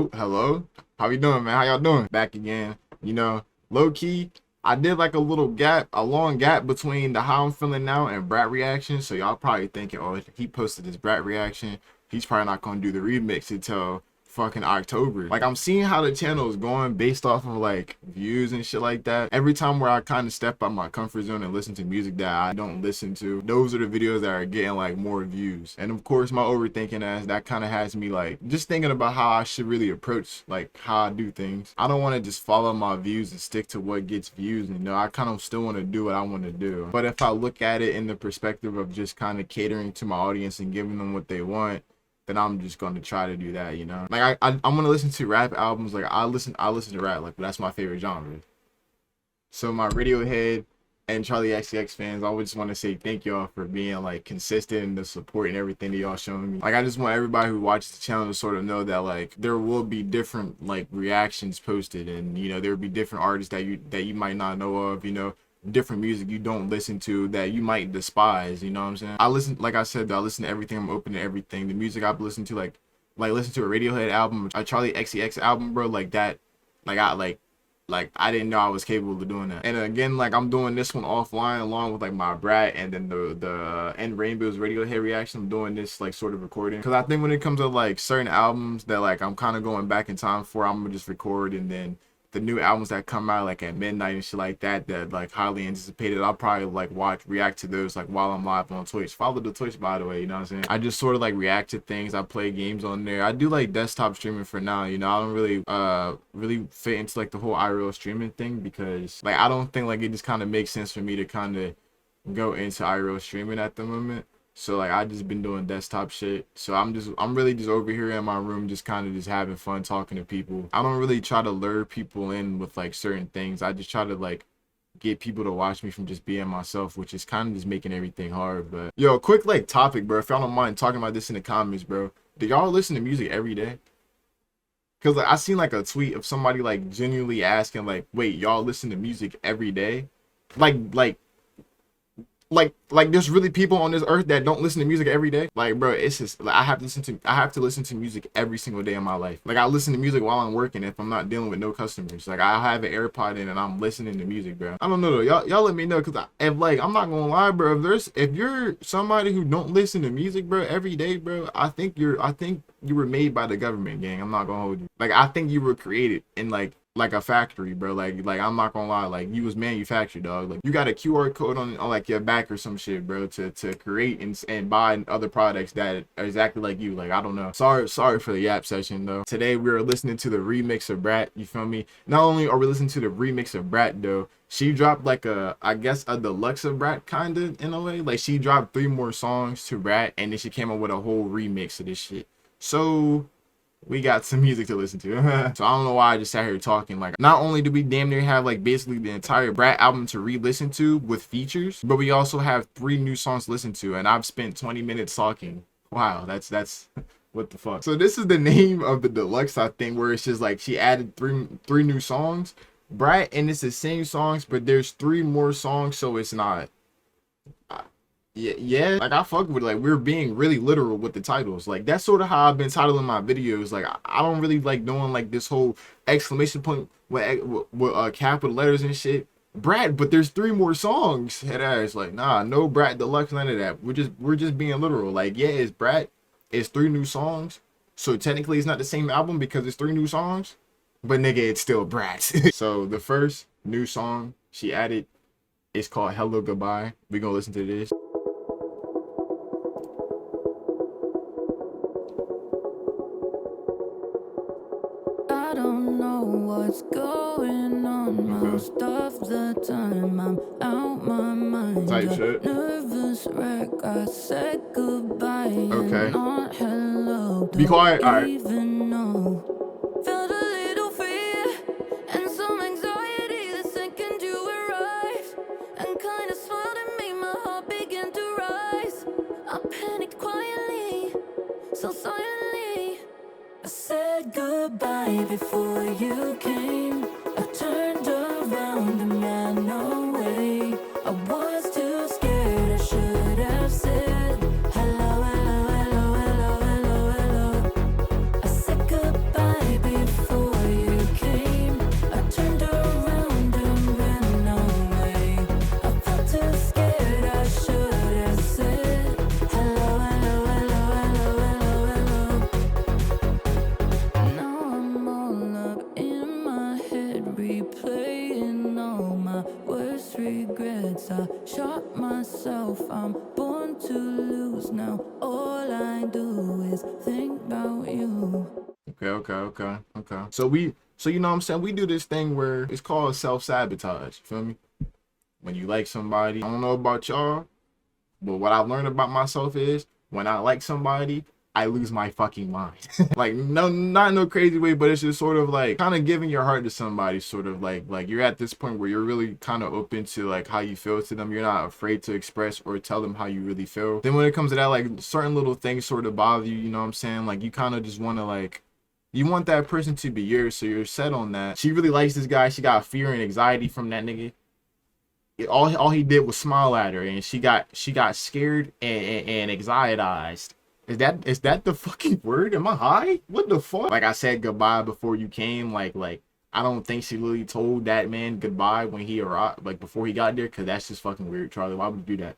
Oh, hello. How you doing, man? How y'all doing? Back again. You know, low key, I did like a long gap between the how I'm feeling now and brat reaction. So y'all probably thinking, oh, he posted his brat reaction. He's probably not gonna do the remix until fucking October. Like, I'm seeing how the channel is going based off of like views and shit like that. Every time where I kind of step out my comfort zone and listen to music that I don't listen to, those are the videos that are getting like more views. And of course, my overthinking ass, that kind of has me like just thinking about how I should really approach like how I do things. I don't want to just follow my views and stick to what gets views. You know, I kind of still want to do what I want to do. But if I look at it in the perspective of just kind of catering to my audience and giving them what they want, then I'm just going to try to do that, you know? Like, I'm going to listen to rap albums. Like, I listen to rap. Like, that's my favorite genre. So my Radiohead and Charli XCX fans, I would just want to say thank y'all for being, like, consistent and the support and everything that y'all showing me. Like, I just want everybody who watches the channel to sort of know that, like, there will be different, like, reactions posted. And, you know, there will be different artists that you might not know of, you know? Different music you don't listen to that you might despise, you know what I'm saying? I listen, like I said, I listen to everything. I'm open to everything. The music I've listened to, like listen to a Radiohead album, a Charli XCX album, bro, like that, like I didn't know I was capable of doing that. And again, like, I'm doing this one offline along with like my brat and then the End Rainbow's Radiohead reaction. I'm doing this like sort of recording because I think when it comes to like certain albums that like I'm kind of going back in time for, I'm gonna just record, and then the new albums that come out like at midnight and shit like that like highly anticipated, I'll probably like react to those like while I'm live on Twitch. Follow the Twitch, by the way, you know what I'm saying? I just sort of like react to things. I play games on there. I do like desktop streaming for now, you know. I don't really fit into like the whole IRL streaming thing because like I don't think like it just kind of makes sense for me to kind of go into IRL streaming at the moment. So like I just been doing desktop shit. So I'm really just over here in my room just kind of just having fun talking to people. I don't really try to lure people in with like certain things. I just try to like get people to watch me from just being myself, which is kind of just making everything hard. But yo, quick like topic, bro, if y'all don't mind talking about this in the comments, bro. Do y'all listen to music every day? Because like I seen like a tweet of somebody like genuinely asking like, wait, y'all listen to music every day? Like there's really people on this earth that don't listen to music every day. Like, bro, it's just like I have to listen to music every single day of my life. Like, I listen to music while I'm working if I'm not dealing with no customers. Like, I have an AirPod in and I'm listening to music, bro. I don't know though. Y'all let me know, because if like I'm not gonna lie, bro, if you're somebody who don't listen to music, bro, every day, bro, I think you were made by the government, gang. I'm not gonna hold you. Like, I think you were created in like a factory, bro. Like I'm not gonna lie, like you was manufactured, dog. Like, you got a QR code on like your back or some shit, bro, to create and buy other products that are exactly like you. Like, I don't know. Sorry for the yap session though. Today we were listening to the remix of Brat, you feel me? Not only are we listening to the remix of Brat though, she dropped like I guess a deluxe of Brat, kind of, in a way. Like, she dropped 3 more songs to Brat, and then she came up with a whole remix of this shit. So we got some music to listen to. So I don't know why I just sat here talking. Like, not only do we damn near have like basically the entire Brat album to re-listen to with features, but we also have 3 new songs to listen to, and I've spent 20 minutes talking. Wow, that's what the fuck. So this is the name of the deluxe, I think, where it's just like she added three new songs, Brat, and it's the same songs, but there's 3 more songs, so it's not. Yeah, like I fuck with it. Like, we're being really literal with the titles. Like, that's sort of how I've been titling my videos. Like, I don't really like doing like this whole exclamation point with capital letters and shit. Brat, but there's 3 more songs. Head ass, like, nah, no Brat deluxe, none of that. We're just being literal. Like, yeah, it's Brat, it's 3 new songs, so technically it's not the same album because it's 3 new songs, but nigga, it's still Brat. So the first new song she added is called Hello Goodbye. We gonna listen to this. I don't know what's going on. Most of the time I'm out my mind. Type shit. Nervous wreck, I said goodbye. Okay. And not hello. Be quiet. All right. Even know. Felt a little fear and some anxiety the second you arrived, and kind of smiled and made my heart begin to rise. I panicked quietly, so silently. I said goodbye before you came. I turned around and ran away. I was too scared, I should have said hello, hello, hello, hello, hello, hello. I said goodbye, baby. regrets. I shot myself, I'm born to lose now. All I do is think about you. Okay. So you know what I'm saying? We do this thing where it's called self-sabotage. You feel me? When you like somebody, I don't know about y'all, but what I've learned about myself is when I like somebody, I lose my fucking mind. Like, no, not in no crazy way, but it's just sort of like kind of giving your heart to somebody, sort of like you're at this point where you're really kind of open to like how you feel to them. You're not afraid to express or tell them how you really feel. Then when it comes to that, like certain little things sort of bother you, you know what I'm saying? Like you kind of just want to like, you want that person to be yours, so you're set on that. She really likes this guy. She got fear and anxiety from that nigga. All he did was smile at her, and she got scared and anxietized. Is that the fucking word? Am I high? What the fuck? Like I said goodbye before you came. Like I don't think she really told that man goodbye when he arrived, like before he got there, because that's just fucking weird, Charlie. Why would you do that?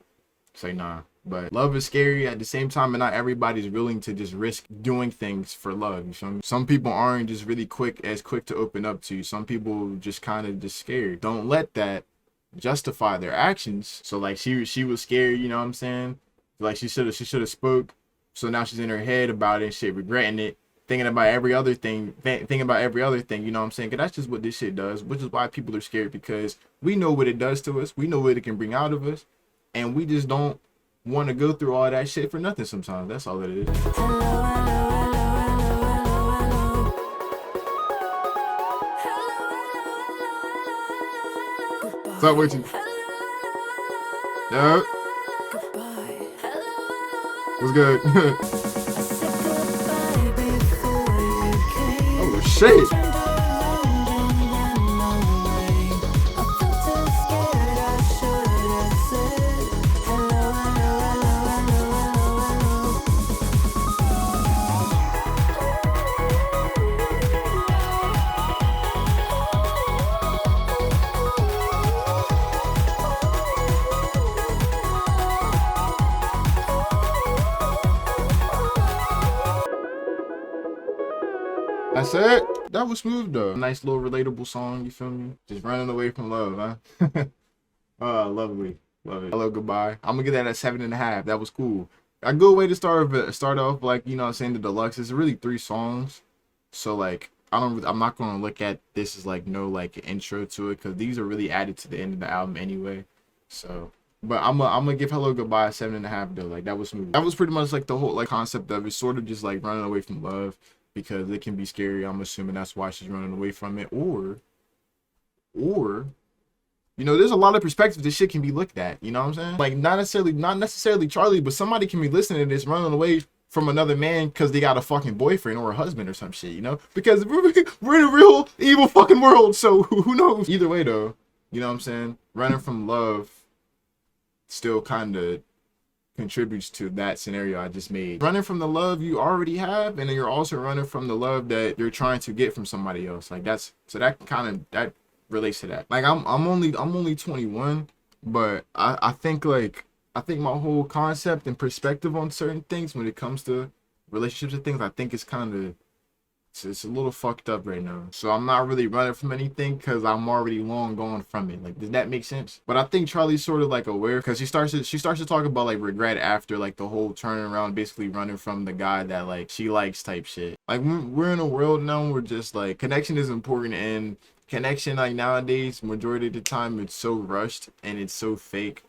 Say nah. But love is scary at the same time, and not everybody's willing to just risk doing things for love. You feel me? Some people aren't just really quick to open up to you. Some people just kind of just scared. Don't let that justify their actions. So like she was scared, you know what I'm saying? Like she should have spoke. So now she's in her head about it and shit, regretting it, thinking about every other thing, you know what I'm saying? Because that's just what this shit does, which is why people are scared, because we know what it does to us. We know what it can bring out of us, and we just don't want to go through all that shit for nothing sometimes. That's all it is. What's up with you? Yo. What's good? Oh shit. That's it. That was smooth though. Nice little relatable song, you feel me? Just running away from love, huh? Oh, lovely. Love it. Hello, goodbye. I'm gonna get that at 7.5. That was cool. A good way to start off, like, you know what I'm saying, the deluxe. It's really 3 songs. So like I'm not gonna look at this as like no like intro to it, because these are really added to the end of the album anyway. So but I'm gonna give Hello Goodbye a 7.5 though. Like that was smooth. That was pretty much like the whole like concept of it, sort of just like running away from love, because it can be scary. I'm assuming that's why she's running away from it. Or you know, there's a lot of perspectives this shit can be looked at, you know what I'm saying? Like not necessarily Charlie, but somebody can be listening to this running away from another man because they got a fucking boyfriend or a husband or some shit, you know? Because we're in a real evil fucking world, so who knows? Either way though, you know what I'm saying? Running from love still kind of contributes to that scenario I just made. Running from the love you already have, and then you're also running from the love that you're trying to get from somebody else. Like that's, so that relates to that. Like I'm only 21, but I think my whole concept and perspective on certain things when it comes to relationships and things, I think it's kind of, it's a little fucked up right now. So I'm not really running from anything because I'm already long gone from it. Like, does that make sense? But I think Charlie's sort of like aware, because she starts to talk about like regret after like the whole turning around, basically running from the guy that like she likes type shit. Like we're in a world now where just like connection is important, and connection like nowadays majority of the time it's so rushed and it's so fake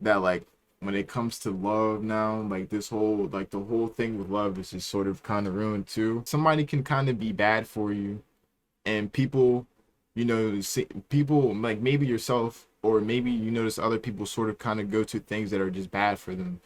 that like when it comes to love now, like this whole, like the whole thing with love is just sort of kind of ruined too. Somebody can kind of be bad for you, and people, you know, people like maybe yourself, or maybe you notice other people sort of kind of go to things that are just bad for them,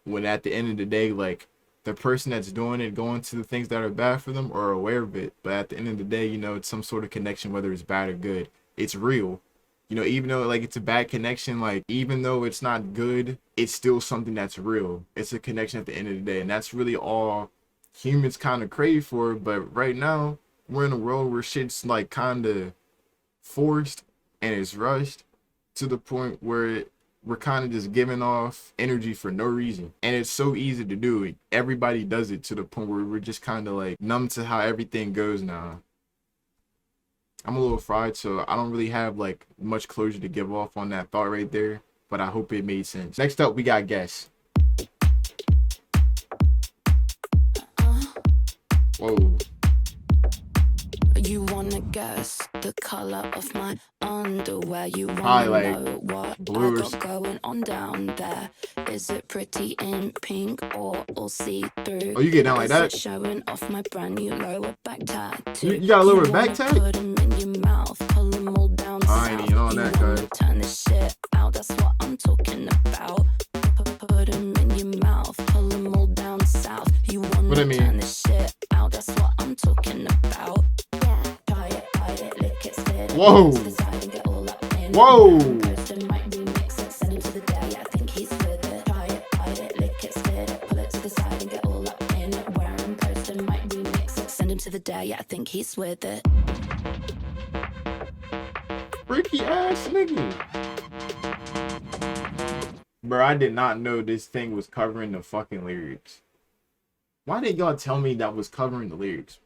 when at the end of the day, like the person that's doing it, going to the things that are bad for them, are aware of it. But at the end of the day, you know, it's some sort of connection, whether it's bad or good, it's real. You know, even though like it's a bad connection, like even though it's not good, it's still something that's real. It's a connection at the end of the day, and that's really all humans kind of crave for. But right now we're in a world where shit's like kind of forced and it's rushed to the point where we're kind of just giving off energy for no reason, and it's so easy to do it. Everybody does it to the point where we're just kind of like numb to how everything goes now. I'm a little fried, so I don't really have like much closure to give off on that thought right there, but I hope it made sense. Next up, we got guess. Whoa. You wanna guess the color of my underwear? You Probably wanna like know what blue or I got going on down there? Is it pretty in pink or all see-through? Oh, you get down like Is that? it showing off my brand new lower back tattoo? You got a lower back tat? Put 'em in your mouth, pull 'em all down I ain't south. even on You that, wanna guy. turn this shit out, that's what I'm talking about. Put 'em in your mouth, pull 'em all down south. You What I wanna mean? turn this shit out, that's what I'm talking about. Try it, bite it, lick it, spit it, Whoa. to the side and get all up in it. Whoa. Post and might remix it, send it to the day, I think he's with it. Try it, bite it, lick it, spit it, pull it to the side and get all up in it. Wear and post and might remix it, send him to the day, I think he's with it. Freaky ass nigga. Bro, I did not know this thing was covering the fucking lyrics. Why didn't y'all tell me that was covering the lyrics?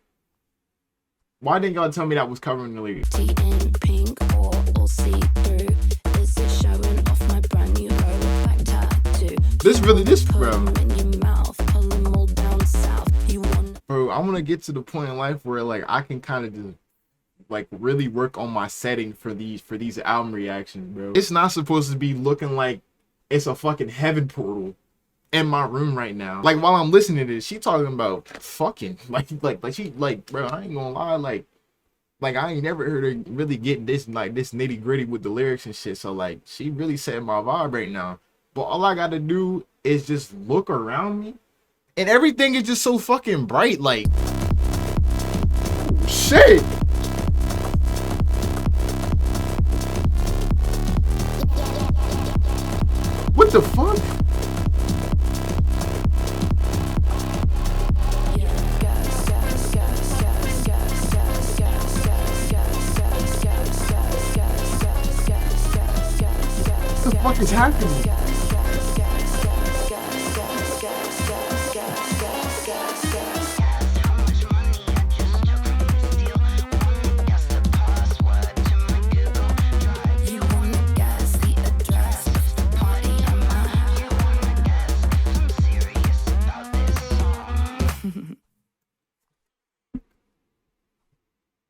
Why didn't y'all tell me that was covering the lyrics? Tea in pink or all see-through? Is it showing off my brand new lower back tattoo? This, Put bro. 'em in your mouth, pull 'em all down south. You want Bro, I want to get to the point in life where like I can kind of just like really work on my setting for these album reactions, bro. It's not supposed to be looking like it's a fucking heaven portal in my room right now. Like while I'm listening to this, she talking about fucking like she like, bro, I ain't gonna lie, like I ain't never heard her really get this like this nitty gritty with the lyrics and shit. So like she really set my vibe right now. But all I gotta do is just look around me, and everything is just so fucking bright. Like shit. What the fuck? What the fuck is happening? You wanna guess the address of the party I'm at?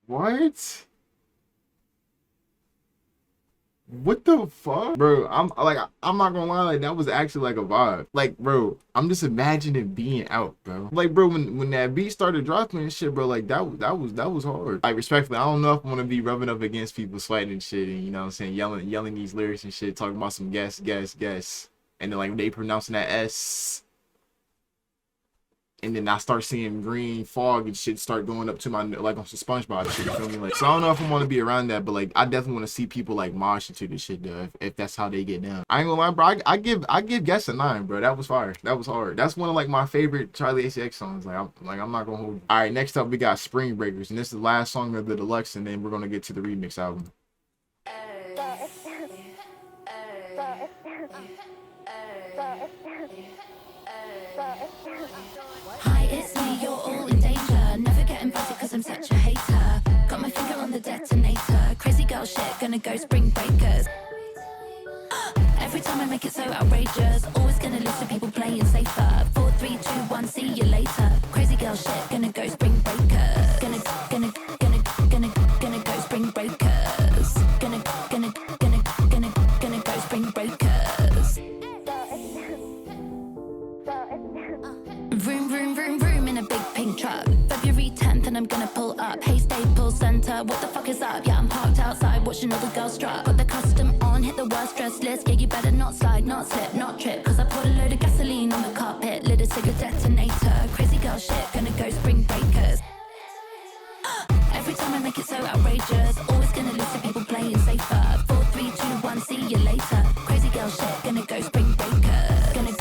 What? What the fuck? Bro, I'm not gonna lie, like that was actually like a vibe. Like, bro, I'm just imagining being out, bro. Like, bro, when that beat started dropping and shit, bro, like that was hard. Like, respectfully, I don't know if I'm gonna be rubbing up against people sweating and shit, and you know what I'm saying, yelling these lyrics and shit, talking about some guess. And then like they pronouncing that S. And then I start seeing green fog and shit start going up to my, like on some SpongeBob shit, you feel me? Like, so I don't know if I want to be around that, but like I definitely want to see people like moshing to this shit though, if that's how they get down. I ain't gonna lie, bro, I give Guess a 9, bro. That was fire. That was hard. That's one of like my favorite Charli XCX songs. I'm not gonna hold you. All right, next up we got Spring Breakers, and this is the last song of the deluxe, and then we're gonna get to the remix album. Hi, it's me, you're all in danger. Never get invited cause I'm such a hater. Got my finger on the detonator. Crazy girl shit, gonna go spring breakers. Every time I make it so outrageous. Always gonna listen to people playing safer. 4, 3, 2, 1, see you later. Crazy girl shit, gonna go spring breakers. Gonna go spring breakers. Gonna go spring breakers. Vroom, vroom, vroom, vroom in a big pink truck. February 10th and I'm gonna pull up. Hey, Staples Center, what the fuck is up? Yeah, I'm parked outside watching all the girls strut. Got the custom on, hit the worst dress list. Yeah, you better not slide, not slip, not trip. Cause I poured a load of gasoline on the carpet. Lit a cigarette detonator. Crazy girl shit, gonna go spring breakers. Every time I make it so outrageous. Always gonna listen to people playing safer. 4, 3, 2, 1, see you later. Crazy girl shit, gonna go spring breakers. Gonna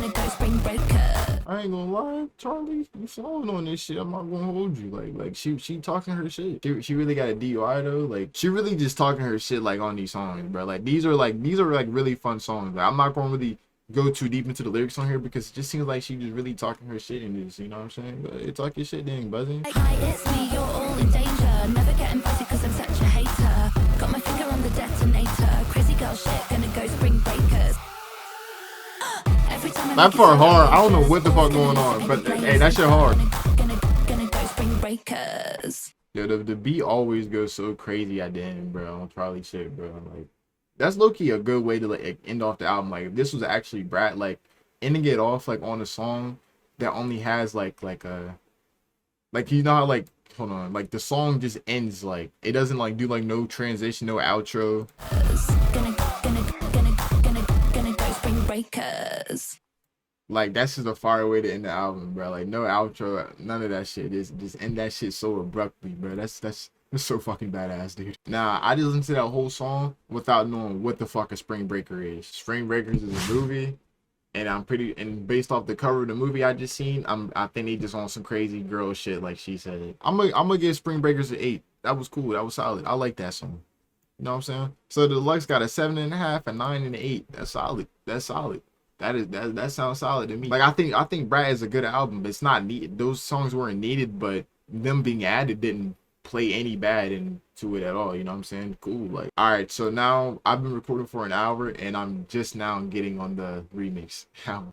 go spring breakers. I ain't gonna lie, Charli, you flowing on this shit. I'm not gonna hold you. Like she talking her shit. She really got a DUI though. Like she really just talking her shit like on these songs, bro. Like these are like really fun songs. Like I'm not gonna really go too deep into the lyrics on here because it just seems like she just really talking her shit in this, you know what I'm saying? But talk your shit, dang buzzing. Hi, it's me, you're all in danger. Never getting pussy cause I'm such a hater. Got my finger on the detonator. Crazy girl shit, gonna go spring breakers. Every time I That part hard. I don't know what the fuck going on, but hey, that shit hard. Gonna go spring breakers. Yo, the beat always goes so crazy at the end, bro. On probably shit, bro. Like, that's low-key a good way to like end off the album. Like, if this was actually Brat, like ending it off like on a song that only has like you know how like, hold on, like the song just ends, like it doesn't like do like no transition, no outro. Gonna go spring breakers. Like, that's just a fire way to end the album, bro. Like, no outro, none of that shit. Just end that shit so abruptly, bro. That's so fucking badass, dude. Nah, I just listened to that whole song without knowing what the fuck a Spring Breaker is. Spring Breakers is a movie, and based off the cover of the movie I just seen, I think they just on some crazy girl shit, like she said. I'm gonna give Spring Breakers an 8. That was cool. That was solid. I like that song. You know what I'm saying? So the deluxe got a 7.5, a 9, and an 8. That's solid. That's solid. That sounds solid to me. Like, I think Brat is a good album, but it's not needed. Those songs weren't needed, but them being added didn't play any bad into it at all. You know what I'm saying? Cool. Like, all right, so now I've been recording for an hour and I'm just now getting on the remix.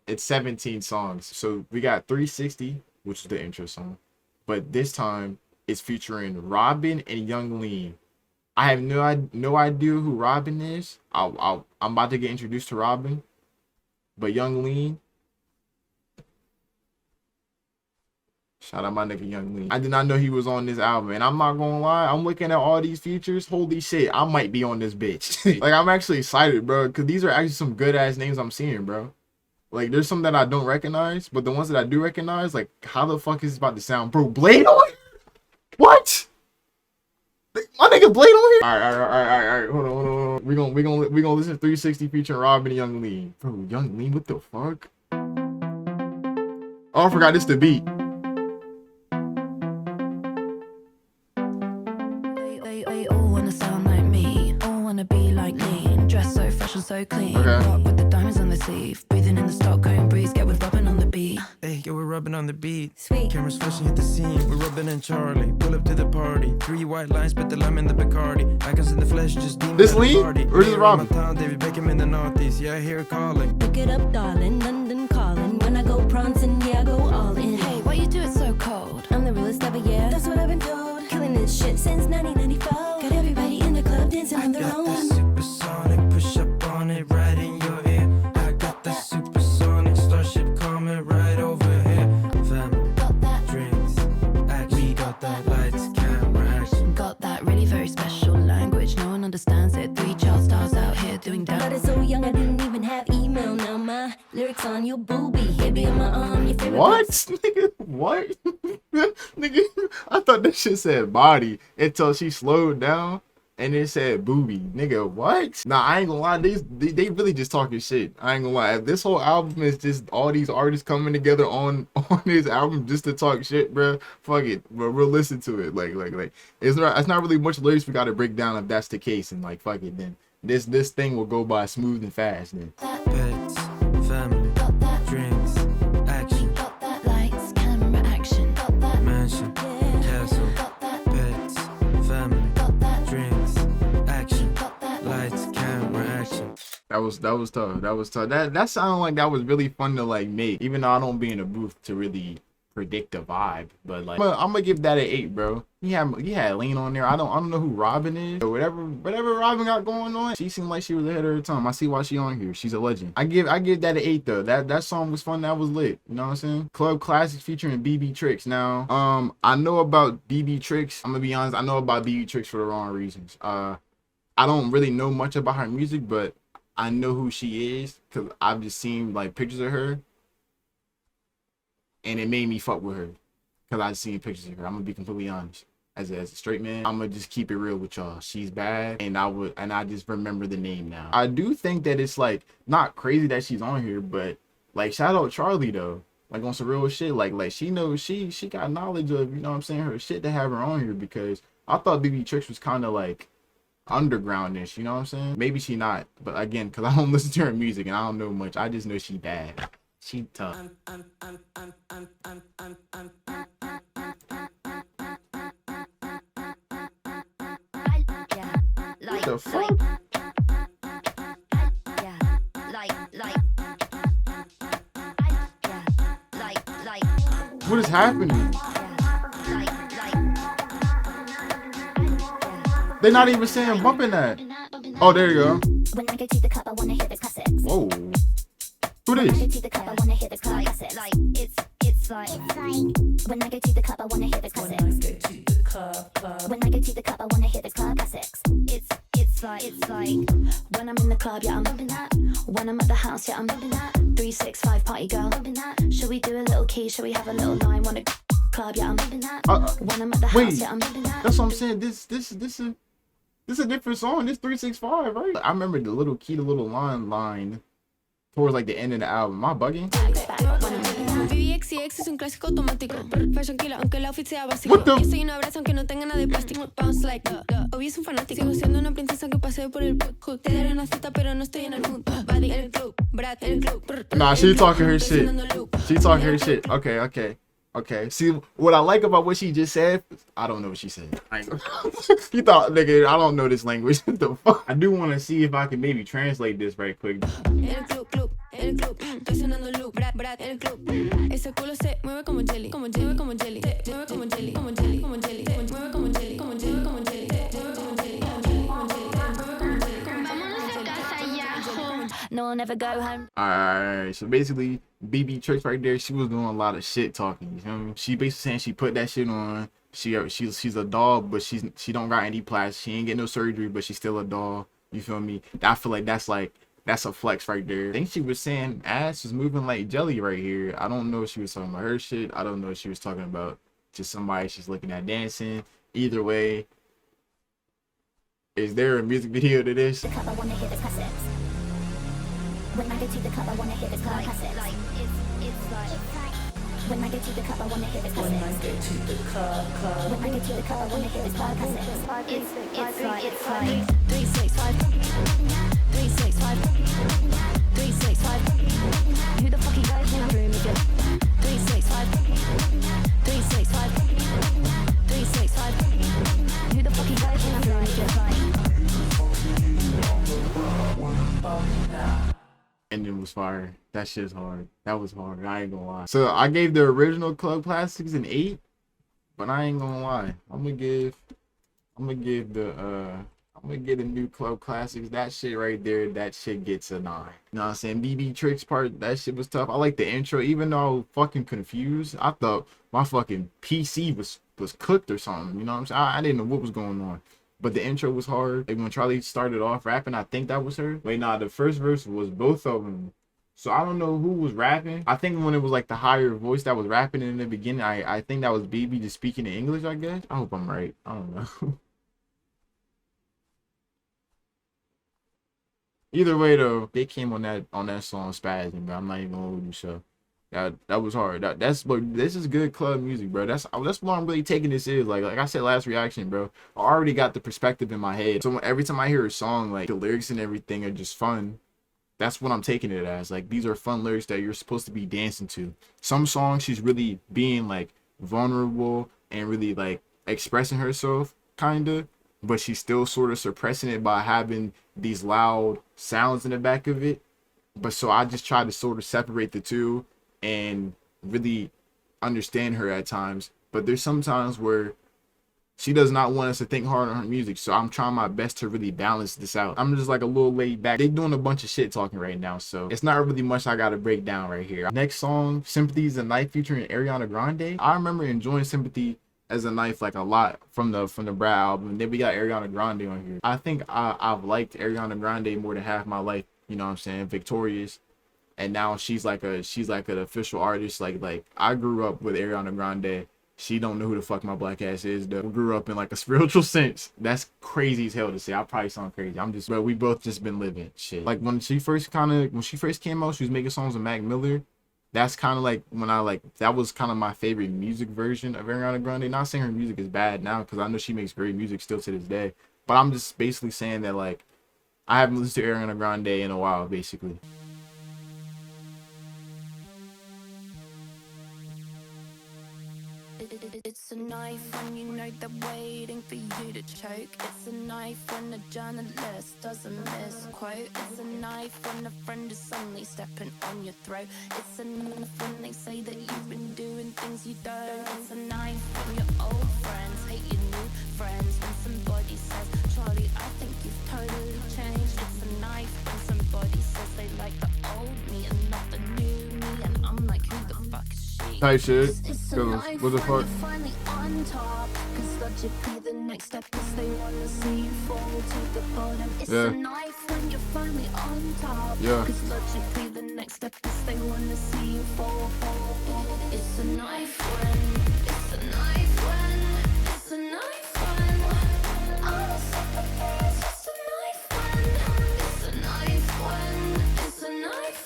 It's 17 songs. So we got 360, which is the intro song, but this time it's featuring Robyn and Young Lean. I have no idea who Robyn is. I'm about to get introduced to Robyn. But Young Lean, shout out my nigga Young Lean. I did not know he was on this album, and I'm not gonna lie, I'm looking at all these features. Holy shit, I might be on this bitch. Like, I'm actually excited, bro, because these are actually some good ass names I'm seeing, bro. Like, there's some that I don't recognize, but the ones that I do recognize, like, how the fuck is this about to sound, bro? Bladee on here? What? My nigga Bladee on here? All right. Hold on. We gonna listen to 360 featuring Robyn and Young Lean. Bro, Young Lean, what the fuck? Oh, I forgot this the beat. They all wanna sound like me, all wanna be like me. Dress so fresh and so clean. Okay. Rock with the diamonds on the sleeve. Breathing in the Stockholm breeze. Get with Robyn on the beat. Hey, yo, we're rubbing on the beat. Sweet. Cameras flashing, hit the scene. We're Robyn and Charlie. Pull up to the party. 3 white lines, put the lime in the Bacardi. Icons in the flesh, just demons This at the Lean? party. Or is this Yeah, around Robyn? my town, David Beckham in the Northeast. Yeah, I hear it calling. Look it up, darling. London calling. When I go prancing, yeah, I go all in. Hey, why you do it so cold? I'm the realest ever, yeah. That's what I've been told. Killing this shit since 1994. Got everybody in the club dancing on their Got own. that supersonic, push up on it right in your ear. I got that supersonic starship coming right over here. Family, Got that, drinks, action. We got that lights, camera, action. got that really very special language. No one understands it. 3 child stars out here doing damn. But it's so young, I didn't even have email. Now my lyrics on your boobie. Here be in my arm. Your favorite. What? Nigga, what? Nigga, I thought that shit said body until she slowed down and it said booby. Nigga, what? Nah, I ain't gonna lie, they really just talking shit. I ain't gonna lie. If this whole album is just all these artists coming together on this album just to talk shit, bro, fuck it. But we'll listen to it. Like it's not really much lyrics we gotta break down if that's the case, and like fuck it then. This thing will go by smooth and fast then. Pets, family, Got that, drinks, action. got that. Lights, camera, action. Got that, Mansion, yeah. castle, Got that, pets, family, got that, drinks, action. got that. Lights, camera, action. That was tough. That sounded like that was really fun to like make, even though I don't be in a booth to really predict a vibe. But like, I'm gonna give that an 8, bro. He had Lean on there. I don't know who Robyn is. Or whatever Robyn got going on, she seemed like she was ahead of her time. I see why she on here. She's a legend. I give that an 8 though. That song was fun. That was lit. You know what I'm saying? Club Classics featuring trickz. Now, I know about trickz. I'm gonna be honest. I know about trickz for the wrong reasons. I don't really know much about her music, but I know who she is because I've just seen like pictures of her, and it made me fuck with her because I've seen pictures of her. I'm gonna be completely honest. As a straight man, I'm gonna just keep it real with y'all. She's bad, and I just remember the name now. I do think that it's like not crazy that she's on here, but like shout out Charli though. Like on some real shit. Like she knows she got knowledge of, you know what I'm saying, her shit to have her on here, because I thought trickz was kind of like undergroundish, you know what I'm saying? Maybe she not, but again, because I don't listen to her music and I don't know much. I just know she bad. She tough. What the fuck? What is happening? They're not even saying bumping that. Oh, there you go. Whoa. Who this? It's like when I go to the club, I wanna hear this classics. When I go to the club, I wanna hear this club classics. It's like when I'm in the club, yeah, I'm bumping that. When I'm at the house, yeah, I'm bumping that. 365 party girl, bumping that. Should we do a little key? Should we have a little line? Wanna club, yeah, I'm bumping that. When I'm at the house, yeah, I'm bumping that. That's what I'm saying. This is a different song. This 365, right? I remember the little key, the little line towards like the end of the album. Am I bugging? Es un clásico automático. Fashion killer, aunque el outfit sea básico. What the? Yo soy una brasa aunque no tenga nada de plástico. Bounce like Obvio es un fanático. Sigo siendo una princesa que paseo por el hood. Te daré una cita pero no estoy en el mood. Bladee, el club. Brat, el club. Nah, she talking her shit. She talking her shit. Okay. See, what I like about what she just said, I don't know what she said. You thought, nigga, I don't know this language. What the fuck? I do want to see if I can maybe translate this right quick. El club. Estoy sonando loop. Brat, el club. Ese culo se mueve como jelly. Como jelly. Mueve como jelly. Mueve como jelly. No, I'll never go home. Alright, so basically, BB Trickz right there, she was doing a lot of shit talking. You feel me? She basically saying she put that shit on. She's a doll, but she don't got any plastic. She ain't get no surgery, but she's still a doll. You feel me? I feel like that's a flex right there. I think she was saying ass is moving like jelly right here. I don't know if she was talking about her shit. I don't know if she was talking about just somebody she's looking at dancing. Either way, is there a music video to this? When I go to the club, I wanna hear this club classics. When I go to the club, I wanna hear this classics. When I go to the club. When I go to the club, I wanna hear this club classics. It's like 365. 365. 365. Who the fuck you guys in the room again? 365. 365. 365. Who the fuck you guys in the room again? And it was fire. That shit's hard. That was hard. I ain't gonna lie. So I gave the original Club Classics an 8, but I ain't gonna lie. I'm gonna give the new Club Classics, that shit right there, that shit gets a 9. You know what I'm saying? BB Trickz part, that shit was tough. I like the intro, even though I was fucking confused. I thought my fucking PC was cooked or something. You know what I'm saying? I didn't know what was going on. But the intro was hard. Like when Charli started off rapping, I think that was her. Wait, nah, the first verse was both of them. So I don't know who was rapping. I think when it was like the higher voice that was rapping in the beginning, I think that was BB just speaking in English, I guess. I hope I'm right. I don't know. Either way though, they came on that song spazzing, but I'm not even gonna hold you. So that was hard. This is good club music, bro. That's what I'm really taking this is. Like I said last reaction, bro. I already got the perspective in my head. So every time I hear a song, like the lyrics and everything are just fun. That's what I'm taking it as. Like these are fun lyrics that you're supposed to be dancing to. Some songs she's really being like vulnerable and really like expressing herself, kinda. But she's still sort of suppressing it by having these loud sounds in the back of it. But so I just try to sort of separate the two and really understand her at times. But there's some times where she does not want us to think hard on her music. So I'm trying my best to really balance this out. I'm just like a little laid back. They doing a bunch of shit talking right now. So it's not really much I got to break down right here. Next song, Sympathy is a Knife featuring Ariana Grande. I remember enjoying Sympathy as a Knife like a lot from the Brat album. And then we got Ariana Grande on here. I think I've liked Ariana Grande more than half my life. You know what I'm saying? Victorious. And now she's like an official artist. Like I grew up with Ariana Grande. She don't know who the fuck my black ass is though. We grew up in like a spiritual sense. That's crazy as hell to say. I probably sound crazy. But we both just been living shit. Like when she first came out, she was making songs with Mac Miller. That's kind of like when that was kind of my favorite music version of Ariana Grande. Not saying her music is bad now, because I know she makes great music still to this day. But I'm just basically saying that like I haven't listened to Ariana Grande in a while, basically. It's a knife when you know they're waiting for you to choke. It's a knife when a journalist doesn't misquote. It's a knife when a friend is suddenly stepping on your throat. It's a knife when they say that you've been doing things you don't. It's a knife when your old friends hate your new friends. When somebody says, Charlie, I think you've totally changed. It's a knife when somebody says they like the old me and not the new me. And I'm like, who the fuck is she? Type shit. It's a Cause knife what the when fuck? you're finally on top. Cause logically the next step is they wanna see you fall to the bottom. It's Yeah. a knife when you're finally on top. Yeah. Cause logically the next step is they wanna see you fall. It's a knife when, it's a knife when, it's a knife when. I'm sympathy, it's just a knife when. It's a knife when, it's a knife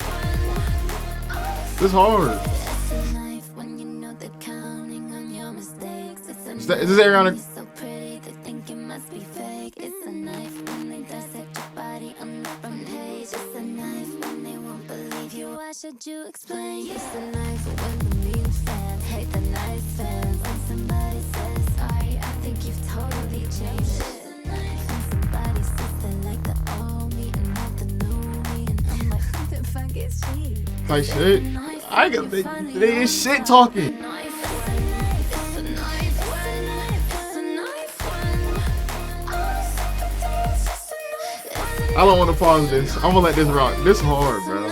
when. This hard. It's a knife when you know they're counting on your mistakes. It's a Is this Ariana? you're so pretty, they think it must be fake. It's a knife when they dissect your body on the front page. It's a knife when they won't believe you. Why should you explain? It's a knife when the mean fans hate the nice fans. When somebody says sorry, I think you've totally changed. It's a knife when somebody says they like the old me and not the new me. And I'm like, who the fuck is she? Type shit. I got they is shit talking. I don't want to pause this. I'm gonna let this rock. This hard, bro.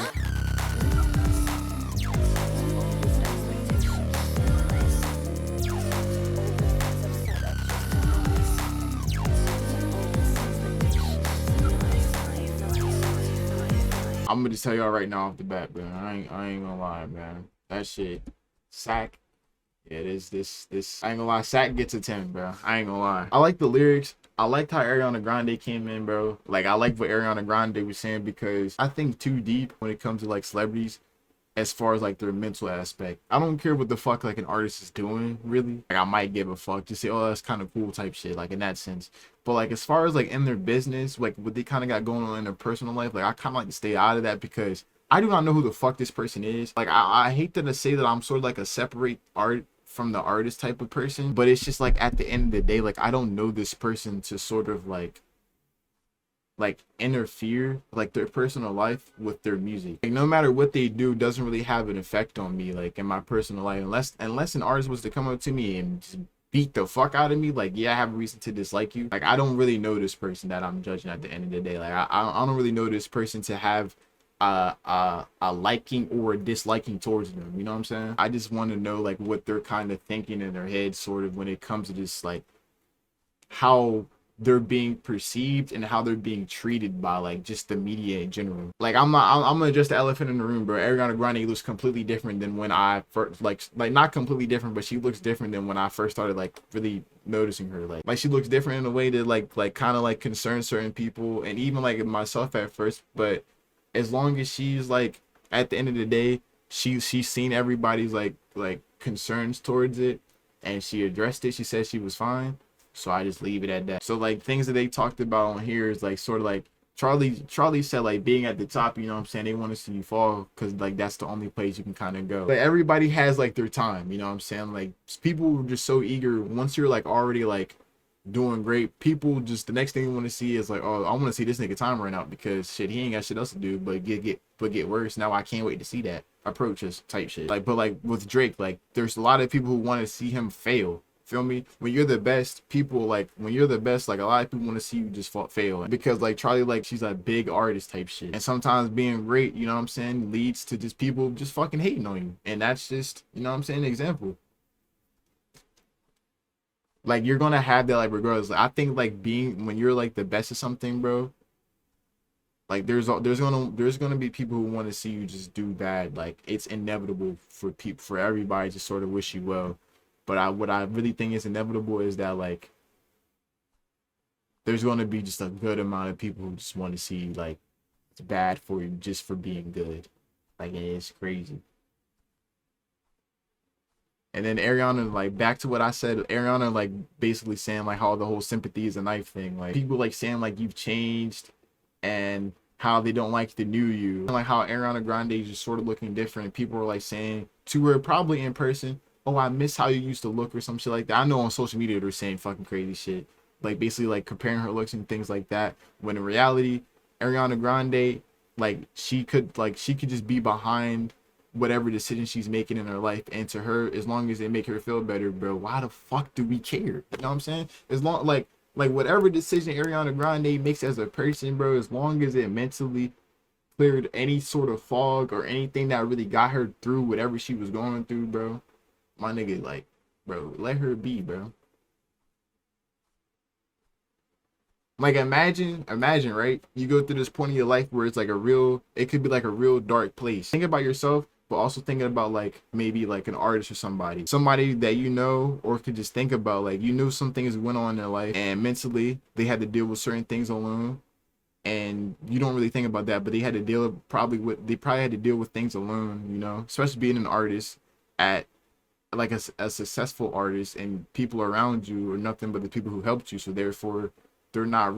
I'm gonna just tell y'all right now off the bat, man. I ain't gonna lie, man. That shit, sack. Yeah, this. I ain't gonna lie. Sack gets a 10, bro. I ain't gonna lie. I like the lyrics. I liked how Ariana Grande came in, bro. Like, I like what Ariana Grande was saying because I think too deep when it comes to like celebrities as far as like their mental aspect. I don't care what the fuck like an artist is doing, really. Like, I might give a fuck. Just say, oh, that's kind of cool type shit, like in that sense. But like as far as like in their business, like what they kind of got going on in their personal life, like I kind of like to stay out of that because I do not know who the fuck this person is. Like I hate to say that I'm sort of like a separate art from the artist type of person, but it's just like at the end of the day, like I don't know this person to sort of like interfere like their personal life with their music. Like no matter what they do doesn't really have an effect on me like in my personal life unless an artist was to come up to me and just beat the fuck out of me. Like, yeah, I have a reason to dislike you. Like I don't really know this person that I'm judging at the end of the day. Like I don't really know this person to have a liking or a disliking towards them, you know what I'm saying? I just want to know like what they're kind of thinking in their head sort of when it comes to just like how they're being perceived and how they're being treated by like just the media in general. Like I'm gonna address the elephant in the room, bro. Ariana Grande looks completely different than when I first like not completely different, but she looks different than when I first started like really noticing her. Like she looks different in a way that like kind of like concerns certain people and even like myself at first. But as long as she's like at the end of the day, she's seen everybody's like concerns towards it and she addressed it. She said she was fine. So I just leave it at that. So like things that they talked about on here is like sort of like Charlie said like being at the top, you know what I'm saying? They want to see you fall because like that's the only place you can kind of go. Like everybody has like their time, you know what I'm saying? Like people are just so eager once you're like already like doing great. People just the next thing you want to see is like, oh, I want to see this nigga time run out because shit, he ain't got shit else to do but get worse. Now I can't wait to see that approaches type shit. Like but like with Drake, like there's a lot of people who want to see him fail. Feel me? When you're the best, people like when you're the best, like a lot of people want to see you just fail because like Charlie, like she's a big artist type shit, and sometimes being great, you know what I'm saying, leads to just people just fucking hating on you, and that's just, you know what I'm saying, an example. Like you're gonna have that like regardless. Like, I think like being when you're like the best at something, bro. Like there's gonna be people who want to see you just do bad. Like it's inevitable for everybody to sort of wish you well. But what I really think is inevitable is that like there's going to be just a good amount of people who just want to see like it's bad for you just for being good. Like it's crazy. And then Ariana, like, back to what I said, Ariana, like, basically saying, like, how the whole sympathy is a knife thing. Like, people, like, saying, like, you've changed and how they don't like the new you. And, like, how Ariana Grande is just sort of looking different. People are, like, saying to her, probably in person, oh, I miss how you used to look or some shit like that. I know on social media they're saying fucking crazy shit. Like, basically, like, comparing her looks and things like that. When in reality, Ariana Grande, like, she could just be behind whatever decision she's making in her life, and to her, as long as they make her feel better, bro, why the fuck do we care? You know what I'm saying? As long, like whatever decision Ariana Grande makes as a person, bro, as long as it mentally cleared any sort of fog or anything that really got her through whatever she was going through, bro, my nigga, like, bro, let her be, bro. Like, imagine, right? You go through this point in your life where it's like it could be like a real dark place. Think about yourself, but also thinking about, like, maybe like an artist or somebody that you know, or could just think about, like, you knew some things went on in their life and mentally they had to deal with certain things alone, and you don't really think about that, but they had to probably had to deal with things alone, you know, especially being an artist at like a successful artist, and people around you are nothing but the people who helped you, so therefore they're not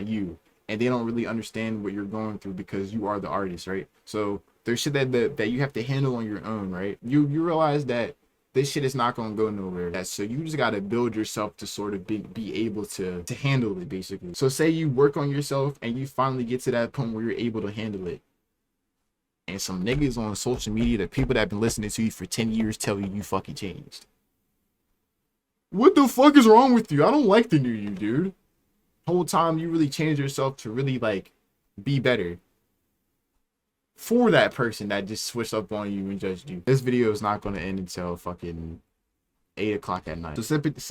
you, and they don't really understand what you're going through because you are the artist, right? So there's shit that you have to handle on your own, right? You realize that this shit is not going to go nowhere. So you just got to build yourself to sort of be able to handle it, basically. So say you work on yourself and you finally get to that point where you're able to handle it, and some niggas on social media, the people that have been listening to you for 10 years, tell you fucking changed. What the fuck is wrong with you? I don't like the new you, dude. Whole time you really changed yourself to really, like, be better for that person that just switched up on you and judged you. This video is not going to end until fucking 8 o'clock at night. So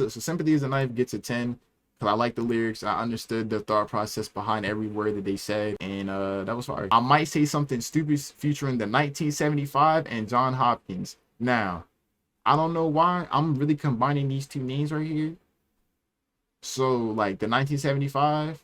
Sympathy is a Knife gets a 10 because I like the lyrics. I understood the thought process behind every word that they said, and that was fire. I might say something stupid featuring the 1975 and John Hopkins. Now, I don't know why I'm really combining these two names right here. So, like, the 1975,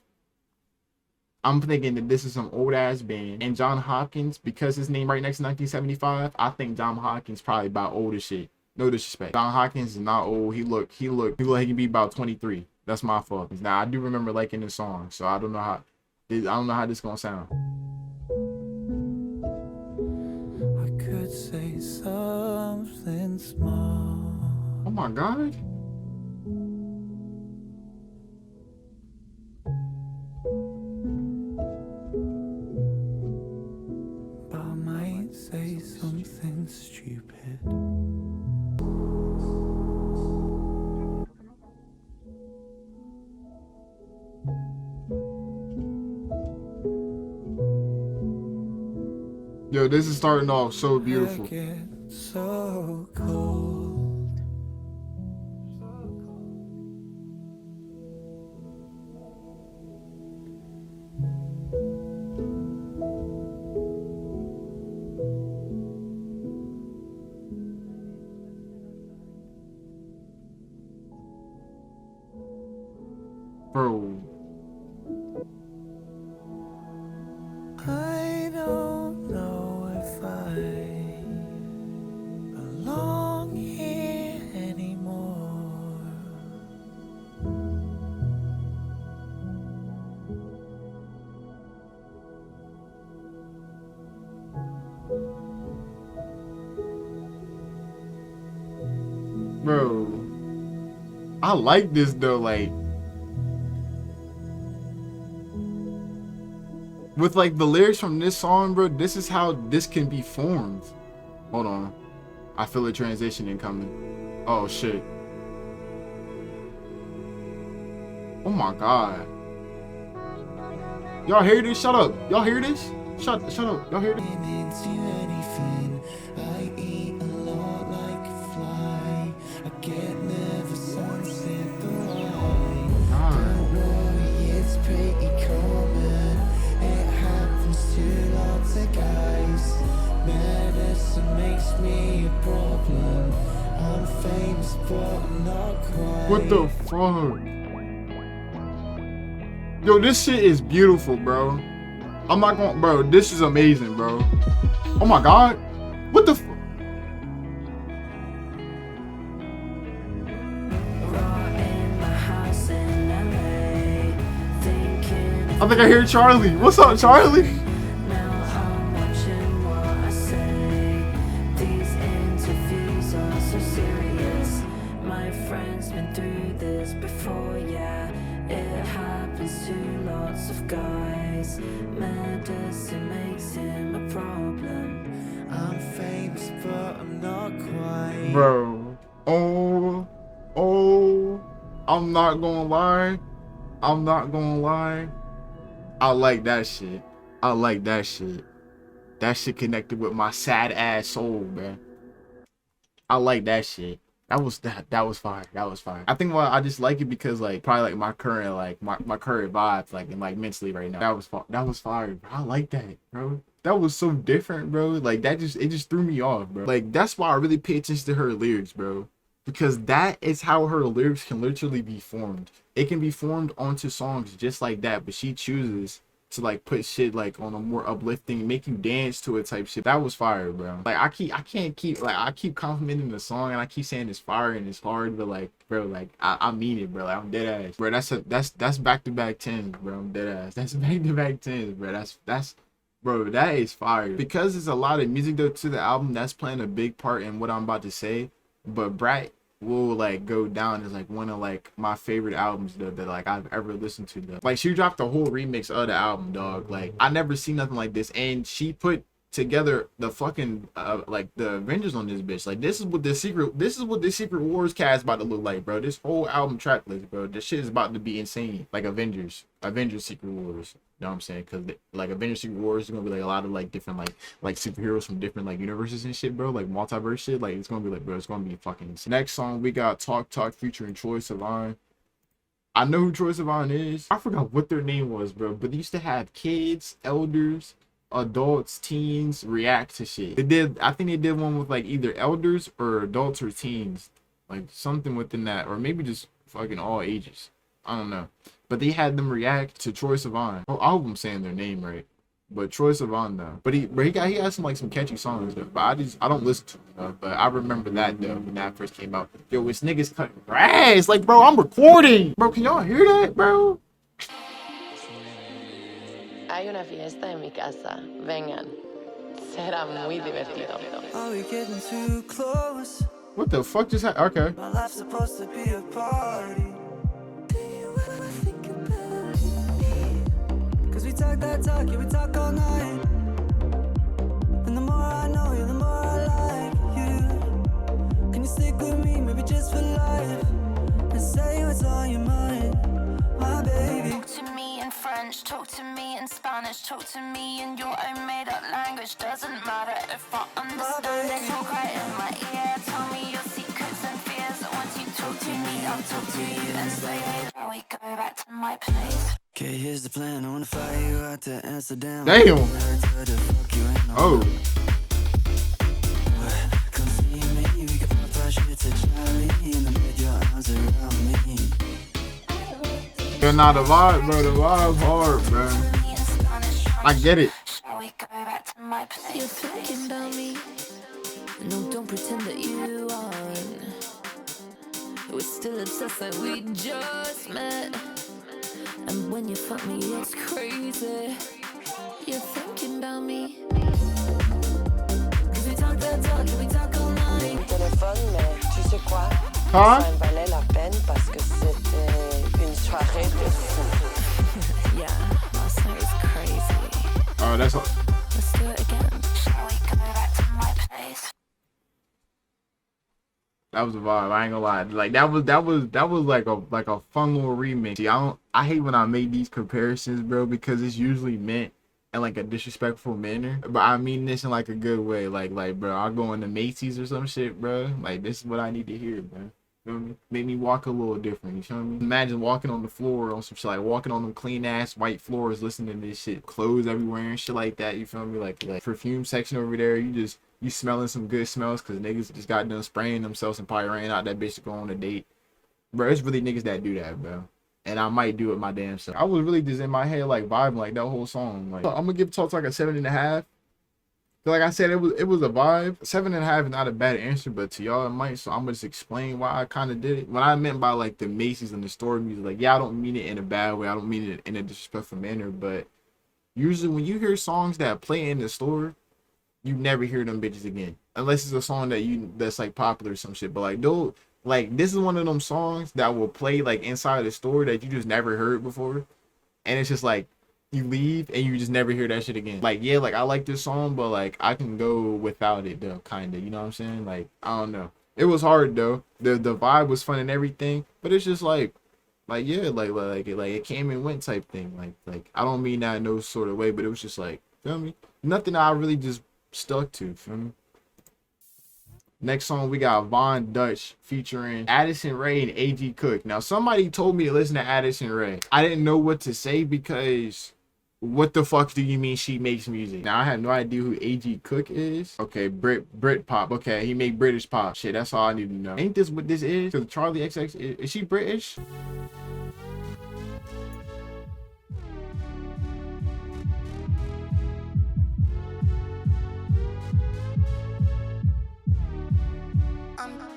I'm thinking that this is some old ass band, and John Hopkins, because his name right next to 1975, I think John Hopkins probably about old as shit. No disrespect. John Hopkins is not old. He look like he can be about 23. That's my fault. Now, I do remember liking this song, so I don't know how this gonna sound. I could say something small. Oh my god. Say something stupid. Yo, this is starting off so beautiful. I get so cold. Bro. I don't know if I belong here anymore. Bro. I like this though, like, with like the lyrics from this song, bro, this is how this can be formed. Hold on. I feel a transition incoming. Oh shit. Oh my god. Y'all hear this? Shut up. Y'all hear this? Shut up. Y'all hear this? Into anything, I eat a lot like a fly. I get nervous on sip the wine. Don't worry, it's pretty common. It happens to lots of guys. Medicine makes me a problem. I'm famous, but I'm not quite. What the fuck? Yo, this shit is beautiful, bro. I'm not gonna, bro, this is amazing, bro. Oh my god. What the I think I hear Charlie. What's up, Charlie? Now I'm watching what I say. These interviews are so serious. My friend's been through this before, yeah. It happens to lots of guys. Medicine makes him a problem. I'm famous, but I'm not quite. Bro. Oh. I'm not gonna lie. I'm not gonna lie. I like that shit. I like that shit. That shit connected with my sad ass soul, man. I like that shit. That was fire. That was fire. I think I just like it because like probably like my current my current vibes like and like mentally right now. That was fire, bro. I like that, bro. That was so different, bro. Like it just threw me off, bro. Like that's why I really pay attention to her lyrics, bro. Because that is how her lyrics can literally be formed. It can be formed onto songs just like that, but she chooses to like put shit like on a more uplifting, make you dance to it type shit. That was fire, bro. Like I keep complimenting the song and I keep saying it's fire and it's hard, but like, bro, like I mean it, bro. Like, I'm dead ass, bro. That's back to back tens, bro. I'm dead ass. That's back to back tens, bro. That's bro. That is fire. Because there's a lot of music though to the album that's playing a big part in what I'm about to say. But Brat will like go down as like one of like my favorite albums though, that like I've ever listened to though. Like she dropped a whole remix of the album, dog. Like I never seen nothing like this, and she put together the fucking like the Avengers on this bitch. Like this is what the Secret Wars cast about to look like, bro. This whole album track list, bro. This shit is about to be insane. Like Avengers Secret Wars. You know what I'm saying? Because like Avengers Secret Wars is gonna be like a lot of like different like superheroes from different like universes and shit, bro. Like multiverse shit. Like it's gonna be like, bro, it's gonna be fucking insane. Next song we got Talk featuring Troye Sivan. I know who Troye Sivan is. I forgot what their name was, bro. But they used to have kids, elders, adults, teens react to shit. I think they did one with like either elders or adults or teens, like something within that, or maybe just fucking all ages. I don't know, but they had them react to Troye Sivan. Oh, I hope I'm saying their name right, but Troye Sivan though. But he has some catchy songs though. But I don't listen to him, but I remember that though when that first came out. Yo, it's niggas cutting grass. Like, bro, I'm recording, bro. Can y'all hear that, bro? Hay una fiesta en mi casa. Vengan. Será muy divertido. Are we getting too close? What the fuck just happened? Okay. My life's supposed to be a party. Do you ever think about me? Cause we talk that talk, yeah, we talk all night. And the more I know you, the more I like you. Can you stick with me, maybe just for life? And say what's on your mind, my baby. Talk to me in French, talk to me in Spanish, talk to me in your own made-up language. Doesn't matter if I understand it. Talk right in my ear, tell me your secrets and fears. Once you talk to me, I'll talk to you and say, hey, shall we go back to my place? Okay, here's the plan. I wanna fly you out to Amsterdam. Damn. Oh. Oh. Come see me, we can flash it to Charlie and put your arms around me. You're not a vibe, bro. The vibe's hard, bro. I get it. Shall we go back to my place? You're thinking about me. No, don't pretend that you aren't. We're still obsessed like we just met. And when you fuck me, it's crazy. You're thinking about me. Cause we talk that talk, we talk all night. Téléphone, mais tu sais quoi? Huh? Ça en valait la peine parce que c'était une soirée de fou. Yeah, last night was crazy. Oh, that's all. Let's do it again. Shall we go back to my place? That was a vibe. I ain't gonna lie. Like that was like a fun little remix. See, I hate when I make these comparisons, bro, because it's usually meant in like a disrespectful manner. But I mean this in like a good way. Like bro, I'll go into Macy's or some shit, bro. Like this is what I need to hear, bro. You feel me? Make me walk a little different. You feel me? Imagine walking on the floor on some shit, like walking on them clean ass white floors, listening to this shit, clothes everywhere and shit like that. You feel me? Like perfume section over there. You smelling some good smells because niggas just got done spraying themselves and probably ran out that bitch to go on a date. Bro, it's really niggas that do that, bro. And I might do it my damn self. I was really just in my head like vibing like that whole song. Like I'm gonna give Talk like a 7.5. So like I said, it was a vibe. 7.5 is not a bad answer, but to y'all it might. So I'm gonna just explain why I kind of did it. What I meant by like the Macy's and the store music, like yeah, I don't mean it in a bad way. I don't mean it in a disrespectful manner. But usually when you hear songs that play in the store, you never hear them bitches again, unless it's a song that's like popular or some shit. But like though, like this is one of them songs that will play like inside the store that you just never heard before, and it's just like. You leave and you just never hear that shit again. Like, yeah, like I like this song, but like I can go without it though, kinda. You know what I'm saying? Like, I don't know. It was hard though. The vibe was fun and everything, but it's just like yeah, like it came and went type thing. Like I don't mean that in no sort of way, but it was just like, feel me? Nothing I really just stuck to, feel me? Next song we got Von Dutch featuring Addison Rae and A.G. Cook. Now somebody told me to listen to Addison Rae. I didn't know what to say because what the fuck do you mean she makes music? Now I have no idea who A.G. Cook is. Okay, Brit pop. Okay, he made British pop. Shit, that's all I need to know. Ain't this what this is? Cause Charli XX is she British?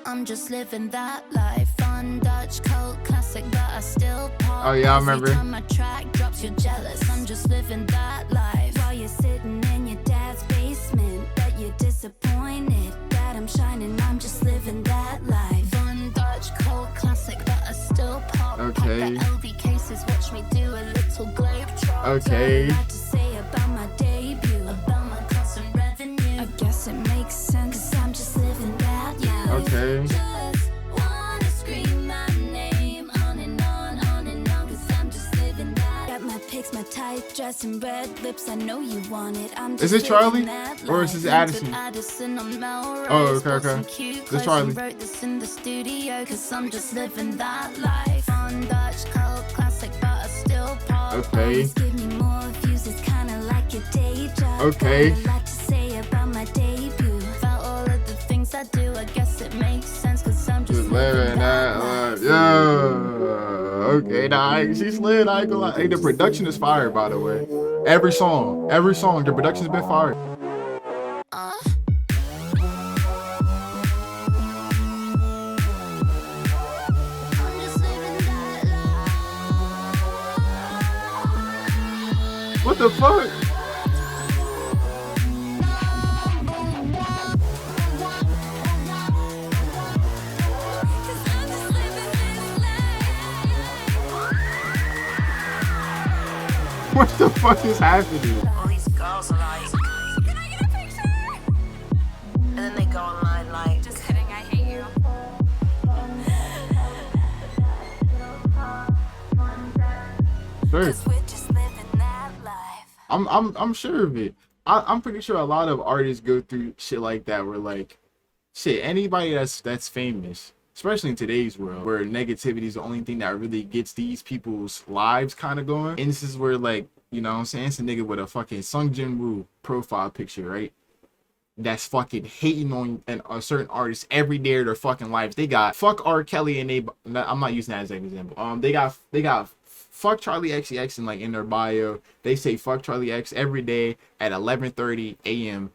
I'm just living that life on Dutch cult classic, but I still pop. Oh yeah, I remember. Every time my track drops, you're jealous. I'm just living that life while you're sitting in your dad's basement. Bet you're disappointed that I'm shining. I'm just living that life on Dutch cult classic, but I still pop. Okay. Pack the LV cases, watch me do a little globe trot. Okay. I had to say about my debut, about my constant revenue. I guess it makes sense, 'cause I'm just living that life. Okay. Just wanna scream my name on and on, 'cause I'm just living that. Got my pics, my tight dress and red lips. I know you want it. I'm just Is it living Charli? that Or is this life. Addison? Addison on Melrose. Oh, okay, Bought some okay. cute This clothes Charli. and wrote this in the studio, 'cause I'm just living that life. On Dutch cult classic, but I still pop. Okay. Always give me more views. It's kinda like a day job. Okay. Got a lot to say about my debut. About all of the things I do, I guess it makes sense, 'cause I'm just Living that life. Yeah. Okay, nah, she slid. I ain't gonna lie. Hey, the production is fire, by the way. Every song, the production's been fire. I'm just living that life. What the fuck? What the fuck is happening? All these girls are like, Can I get a picture? and then they go online like, Just kidding, I hate you. Sure. We're just living that life. I'm sure of it. I'm pretty sure a lot of artists go through shit like that where like shit, anybody that's famous, especially in today's world where negativity is the only thing that really gets these people's lives kind of going. And this is where like, you know what I'm saying, it's a nigga with a fucking Sung Jin Woo profile picture, right? That's fucking hating on a certain artist every day of their fucking lives. They got fuck R. Kelly and I'm not using that as an example. They got fuck Charli XCX in their bio. They say fuck Charli X every day at 11:30 a.m.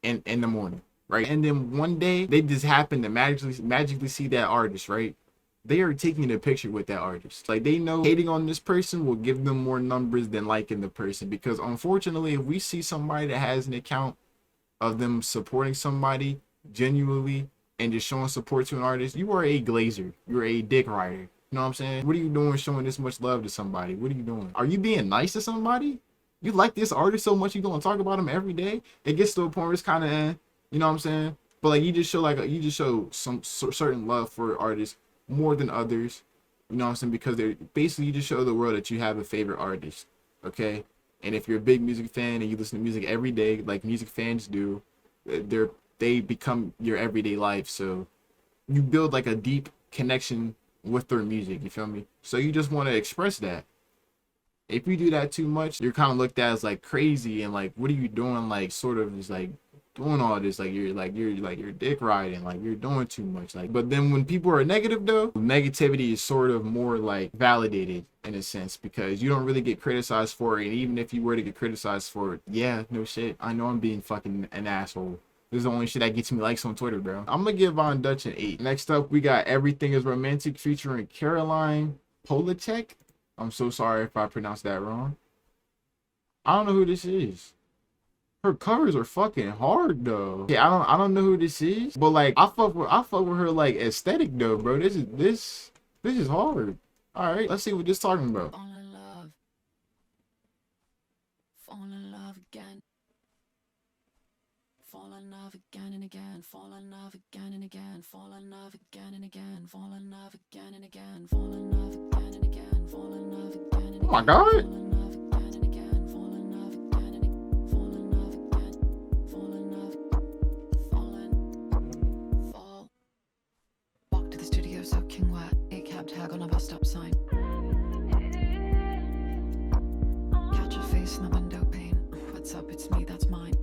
in the morning, right? And then one day they just happen to magically see that artist, right? They are taking a picture with that artist. Like they know hating on this person will give them more numbers than liking the person, because unfortunately, if we see somebody that has an account of them supporting somebody genuinely and just showing support to an artist, you are a glazer. You're a dick rider. You know what I'm saying? What are you doing showing this much love to somebody? What are you doing? Are you being nice to somebody? You like this artist so much you gonna talk about him every day? It gets to a point where it's kind of, you know what I'm saying? But like you just show some certain love for artists more than others. You know what I'm saying? Because they're basically, you just show the world that you have a favorite artist. Okay? And if you're a big music fan and you listen to music every day, like music fans do, they become your everyday life. So you build like a deep connection with their music. You feel me? So you just want to express that. If you do that too much, you're kind of looked at as like crazy and like, what are you doing? Like sort of just like doing all this, like you're dick riding, like you're doing too much. Like, but then when people are negative though, negativity is sort of more like validated in a sense, because you don't really get criticized for it. And even if you were to get criticized for it, yeah, no shit, I know I'm being fucking an asshole. This is the only shit that gets me likes on Twitter, bro. I'm gonna give Von Dutch an 8. Next up, we got Everything Is Romantic featuring Caroline Polacheck. I'm so sorry if I pronounced that wrong. I don't know who this is. Her covers are fucking hard though. Yeah, I don't know who this is, but like I fuck with her like aesthetic though, bro. This is hard. All right, let's see what this talking about. Fall in love. Fall in love again. Fall in love again and again. Fall in love again and again. Fall in love again and again. Fall in love again and again. Fall in love again and again. Fall in love again and again. Oh my God. Fall in love again and again. Fall in love again and again. Fall in love again. Fall in love. Fall. Walk to the studio soaking wet. 8 cab tag on a bus stop sign. Catch a face in the window pane. What's up? It's me. That's mine.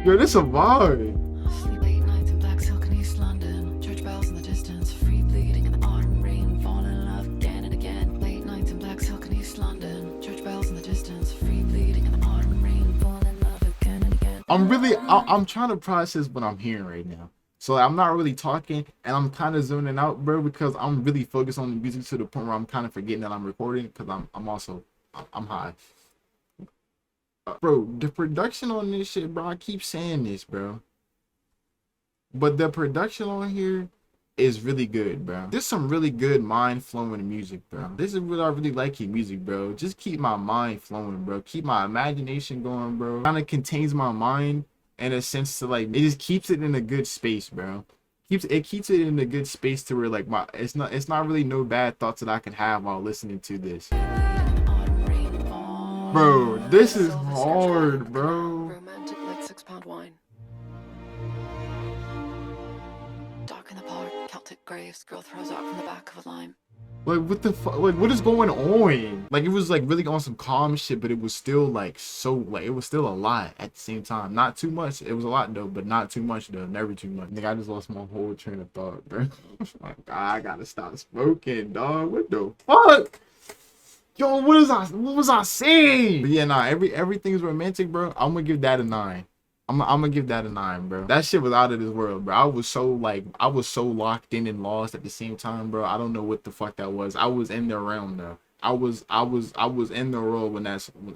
Yo, this a vibe. Sleep late nights in black silk in East London. Church bells in the distance. Free bleeding in the autumn rain. Fall in love again and again. Late nights in black silk in East London. Church bells in the distance. Free bleeding in the autumn rain. Fall in love again and again. I'm trying to process what I'm hearing right now. So I'm not really talking and I'm kind of zoning out, bro, because I'm really focused on the music to the point where I'm kind of forgetting that I'm recording, because I'm high. Bro, the production on this shit, bro, I keep saying this, bro, but the production on here is really good, bro. There's some really good mind flowing music, bro. This is what I really like in music, bro. Just keep my mind flowing, bro. Keep my imagination going, bro. Kind of contains my mind in a sense to like, it just keeps it in a good space, bro. It keeps it in a good space to where like it's not really no bad thoughts that I can have while listening to this. Bro, this is hard, bro. Romantic like 6-pound wine. Dark in the park, Celtic graves, girl throws out from the back of a lime. Like, what the fuck? Like, what is going on? Like, it was like really on some calm shit, but it was still like so like it was still a lot at the same time. Not too much. It was a lot though, but not too much though. Never too much. Nigga, I just lost my whole train of thought, bro. My God, I gotta stop smoking, dog. What the fuck? Yo, what was I saying? But yeah, nah, everything's romantic, bro. I'm gonna give that a 9. I'm gonna give that a 9, bro. That shit was out of this world, bro. I was so locked in and lost at the same time, bro. I don't know what the fuck that was. I was in the realm though. I was in the world when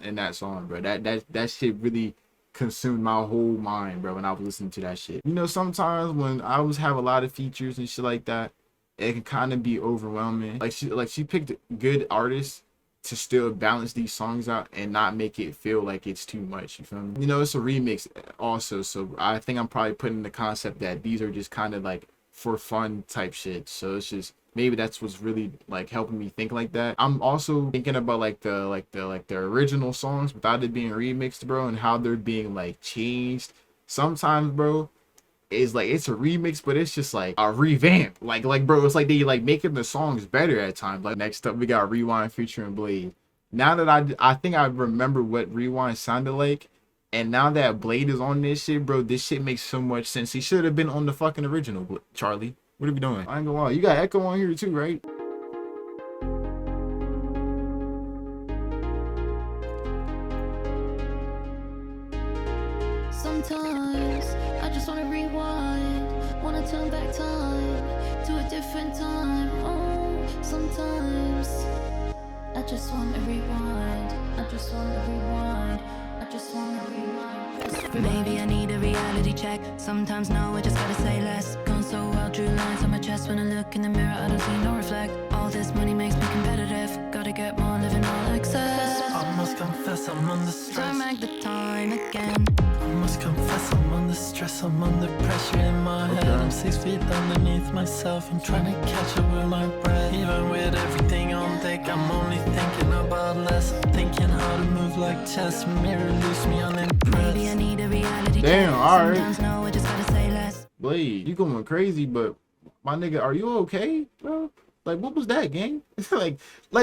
in that song, bro. That shit really consumed my whole mind, bro, when I was listening to that shit. You know, sometimes when I have a lot of features and shit like that, it can kind of be overwhelming. Like she picked good artists to still balance these songs out and not make it feel like it's too much, you feel me? You know, it's a remix also, so I think I'm probably putting the concept that these are just kind of like for fun type shit. So it's just maybe that's what's really like helping me think like that. I'm also thinking about like the original songs without it being remixed, bro, and how they're being like changed. Sometimes, bro, is like it's a remix, but it's just like a revamp. Like bro, it's like they like making the songs better at times. Like next up we got Rewind featuring Bladee. Now that I think I remember what Rewind sounded like, and now that Bladee is on this shit, bro, this shit makes so much sense. He should have been on the fucking original. Charli, what are we doing? I ain't gonna lie, you got Echo on here too, right? Sometimes I just wanna rewind, wanna turn back time to a different time. Oh, sometimes I just wanna rewind, I just wanna rewind, I just wanna rewind. Maybe I need a reality check. Sometimes no, I just gotta say less. Gone so well, drew lines on my chest. When I look in the mirror, I don't see no reflect. All this money makes me competitive. Gotta get more, living all excess. I must confess I'm under So I stress. make the time again. I must confess I'm under stress. I'm under pressure in my head. I'm 6 feet underneath myself. I'm trying to catch up with my breath. Even with everything on deck, I'm only thinking about less. I'm thinking how to move like chess. Mirror leaves me unimpressed. Maybe I need a reality Damn, check. alright. Sometimes no, I just gotta say less. Bladee, you going crazy, but my nigga, are you okay, bro? Like, what was that, gang? like,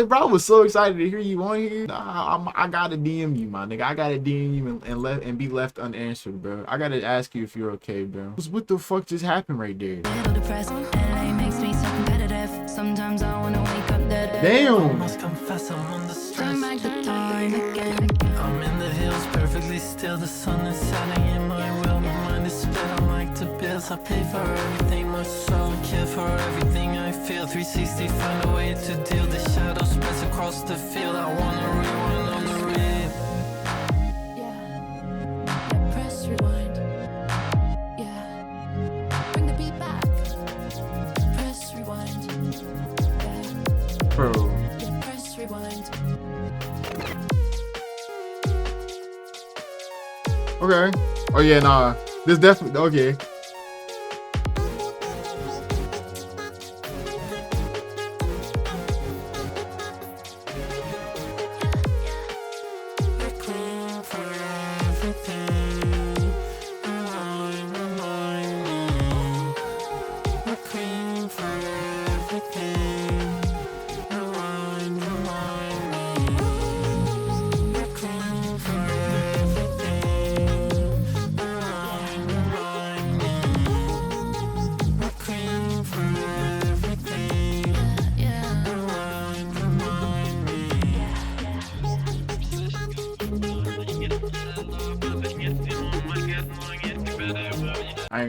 bro, I was so excited to hear you on here. Nah, I gotta DM you, my nigga. I gotta DM you and be left unanswered, bro. I gotta ask you if you're okay, bro. What the fuck just happened right there? Depressed, LA makes me so competitive. Sometimes I wanna wake up dead. Damn. Must confess I'm under stress. Turn back the time again. I'm in the hills, perfectly still. The sun is setting in my will. My mind is split. I like to build. I pay for everything. My soul care for everything I feel. 360, find a way to deal. The shadow spreads across the field. I wanna rewind on the rib. Yeah, press rewind. Yeah, bring the beat back. Press rewind. Yeah, Bro. press rewind. Okay. Oh yeah, nah. This definitely okay.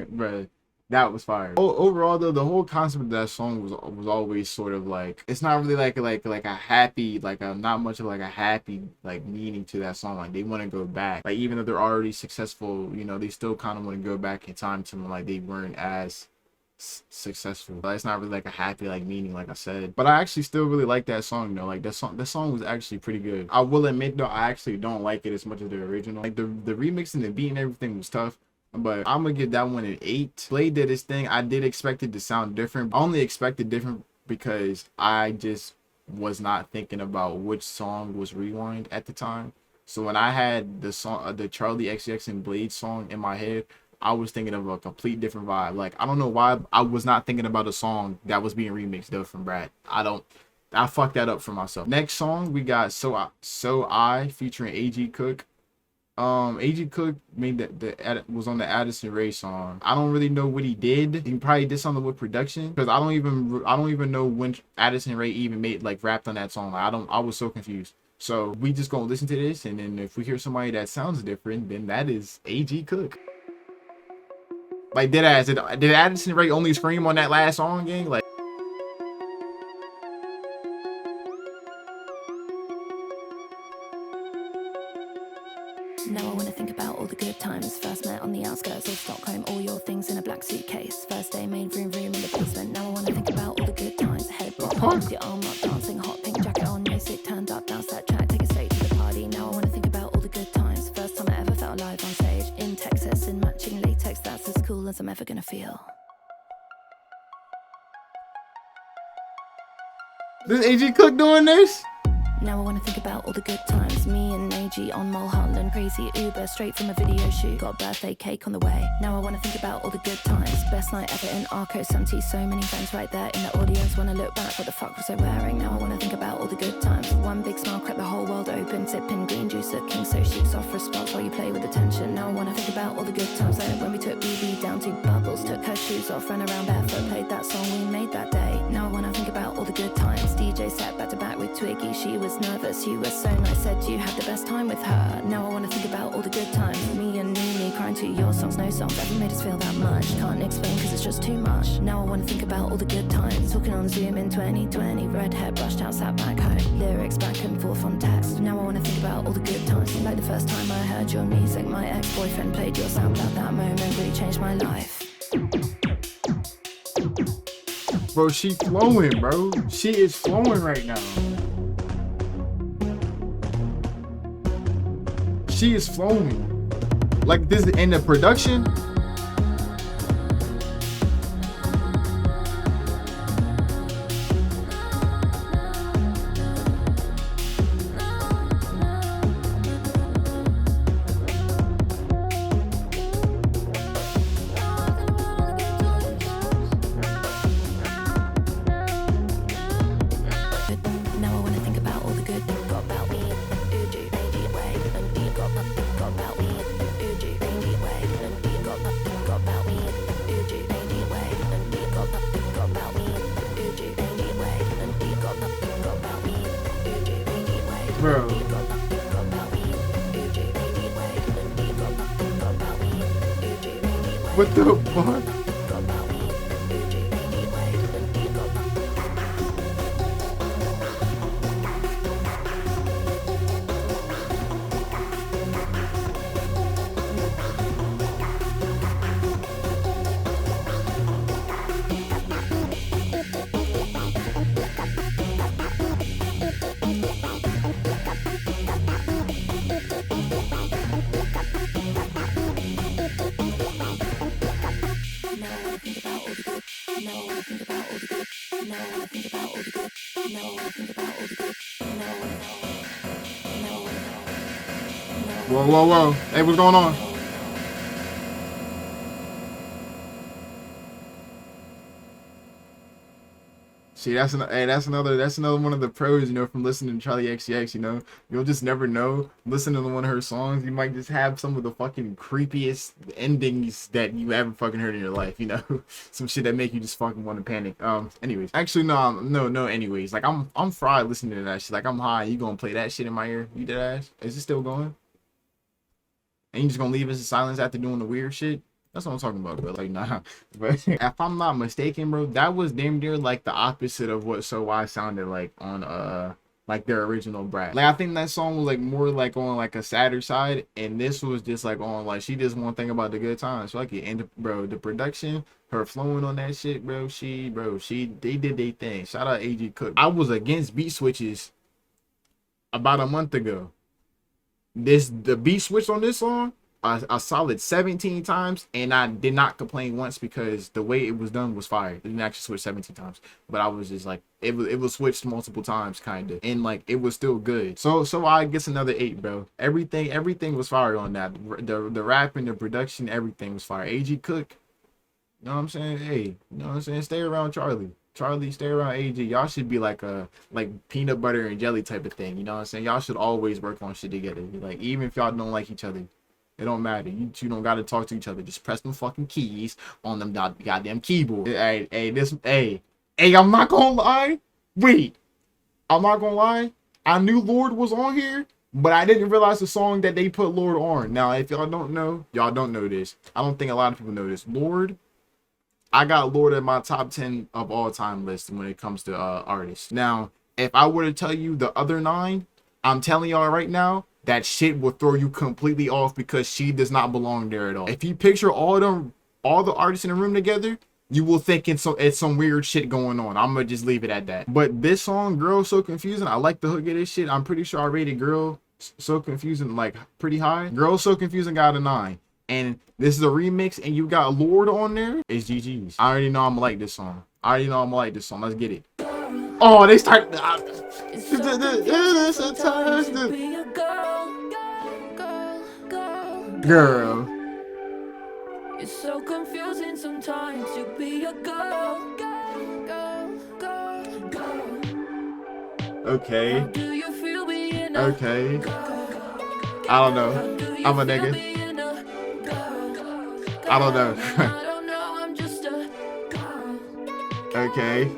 Bro, that was fire. Overall though, the whole concept of that song was always sort of like, it's not really like a happy, not much of like a happy like meaning to that song. Like they want to go back, like even though they're already successful, you know, they still kind of want to go back in time to when like they weren't as successful. But it's not really like a happy like meaning, like I said. But I actually still really like that song though. Like that song was actually pretty good. I will admit though, I actually don't like it as much as the original. Like the remix and the beat and everything was tough, but I'm gonna give that one an 8. Bladee did his thing. I did expect it to sound different. I only expected different because I just was not thinking about which song was Rewind at the time. So when I had the song, the Charli XCX and Bladee song in my head, I was thinking of a complete different vibe. Like I don't know why I was not thinking about a song that was being remixed though from Brat. I fucked that up for myself. Next song we got So I featuring AG Cook. AG Cook made was on the Addison Rae song. I don't really know what he did. He probably did something with production because I don't even know when Addison Rae even made like rapped on that song. Like, I was so confused. So we just gonna listen to this, and then if we hear somebody that sounds different, then that is AG Cook. Like deadass, did Addison Rae only scream on that last song, gang? Like. Now I wanna think about all the good times. First met on the outskirts of Stockholm, all your things in a black suitcase. First day made room in the basement. Now I wanna think about all the good times. Head bop, with your arm up, dancing, hot pink jacket on, music turned up, bounce that track, take it straight to the party. Now I wanna think about all the good times. First time I ever felt alive on stage in Texas in matching latex. That's as cool as I'm ever gonna feel. This AG Cook doing this? Now I wanna think about all the good times. Me and AG on Mulholland, crazy Uber straight from a video shoot. Got a birthday cake on the way. Now I wanna think about all the good times. Best night ever in Arco Santi. So many friends right there in the audience. Wanna look back, what the fuck was I wearing? Now I wanna think about all the good times. One big smile crept the whole world open. Sipping green juice, looking so chic. Soft response while you play with attention. Now I wanna think about all the good times. Like when we took BB down to Bubbles, took her shoes off, ran around barefoot, played that song we made that day. Now I wanna think about all the good times. DJ sat back to back with Twiggy. She was nervous, you were so nice, said you had the best time with her. Now I wanna think about all the good times. Me and Nini crying to your songs, no songs ever made us feel that much. Can't explain cause it's just too much. Now I wanna think about all the good times. Talking on Zoom in 2020, red hair brushed out, sat back home. Lyrics back and forth on text. Now I wanna think about all the good times. Like the first time I heard your music, my ex-boyfriend played your sound. At that moment really changed my life. Bro, she flowing, bro. She is flowing right now. She is flowing. Like this in the production. Bro. What the fuck? Whoa, whoa, whoa. Hey, what's going on? See, that's another one of the pros, you know, from listening to Charli XCX, you know. You'll just never know. Listening to one of her songs, you might just have some of the fucking creepiest endings that you ever fucking heard in your life, you know. Some shit that make you just fucking want to panic. Anyways. Actually, no, anyways. Like, I'm fried listening to that shit. Like, I'm high. You gonna play that shit in my ear? You dead ass? Is it still going? And you just gonna leave us in silence after doing the weird shit? That's what I'm talking about, bro. Like, nah. But if I'm not mistaken, bro, that was damn near like the opposite of what So Why sounded like on like their original Brat. Like, I think that song was like more like on like a sadder side, and this was just like on like she just want to think about the good times. Fuck it. And bro, the production, her flowing on that shit, bro. They did their thing. Shout out AG Cook. I was against beat switches about a month ago. The beat switch on this song a solid 17 times, and I did not complain once because the way it was done was fire. It didn't actually switch 17 times, but I was just like, it was switched multiple times kind of, and like it was still good. So I guess another 8, bro. Everything was fire on that. The rap and the production, everything was fire. AG Cook, you know what I'm saying? Hey, you know what I'm saying? Stay around Charli, stay around AG. Y'all should be like a peanut butter and jelly type of thing. You know what I'm saying? Y'all should always work on shit together. Like, even if y'all don't like each other, it don't matter. You two don't gotta talk to each other. Just press them fucking keys on them goddamn keyboard. Hey, I'm not gonna lie. Wait, I'm not gonna lie. I knew Lord was on here, but I didn't realize the song that they put Lord on. Now, if y'all don't know this. I don't think a lot of people know this. Lord, I got Lord in my top 10 of all time list when it comes to artists. Now, if I were to tell you the other 9, I'm telling y'all right now, that shit will throw you completely off because she does not belong there at all. If you picture all the artists in the room together, you will think it's some weird shit going on. I'm gonna just leave it at that. But this song, Girl So Confusing, I like the hook of this shit. I'm pretty sure I rated Girl So Confusing like pretty high. Girl So Confusing got a 9. And this is a remix and you got Lord on there. It's GG's. I already know I'm gonna like this song. Let's get it. Oh, they start. Girl. It's so confusing sometimes to be a girl. Okay. How do you feel being a Okay. I don't know. I'm a nigga. I don't know. I don't know, I'm just a girl. Okay.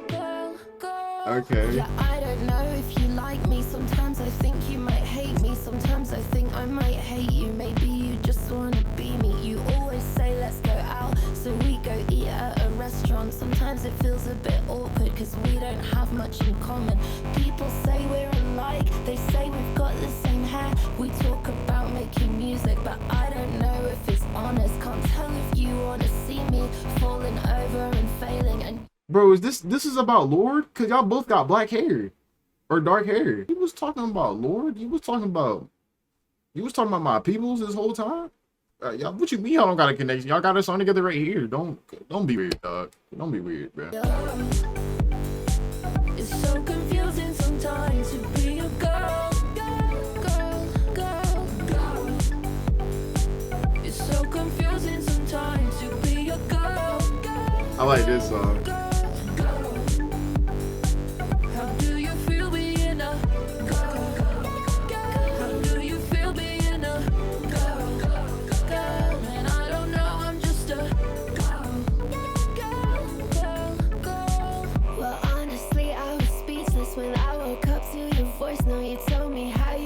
Okay. Yeah, I don't know if you like me. Sometimes I think you might hate me. Sometimes I think I might hate you. Maybe you just wanna be me. You always say let's go out, so we go eat at a restaurant. Sometimes it feels a bit awkward cause we don't have much in common. People say we're alike, they say we've got the same hair. We talk about making music, but I don't know if it's honest. Can't tell if you wanna see me falling over and failing. And Bro, this is about Lord? Cause y'all both got black hair or dark hair. He was talking about Lord. You was talking about my peoples this whole time. Y'all, what you mean y'all don't got a connection? Y'all got a song together right here. Don't be weird, dog. Don't be weird, bro. It's so confusing sometimes to be a girl. It's so confusing sometimes to be a girl. I like this song. How do you feel being a girl? How do you feel being a girl? And I don't know, I'm just a girl. well, honestly, I was speechless when I woke up to your voice. Now you tell me how you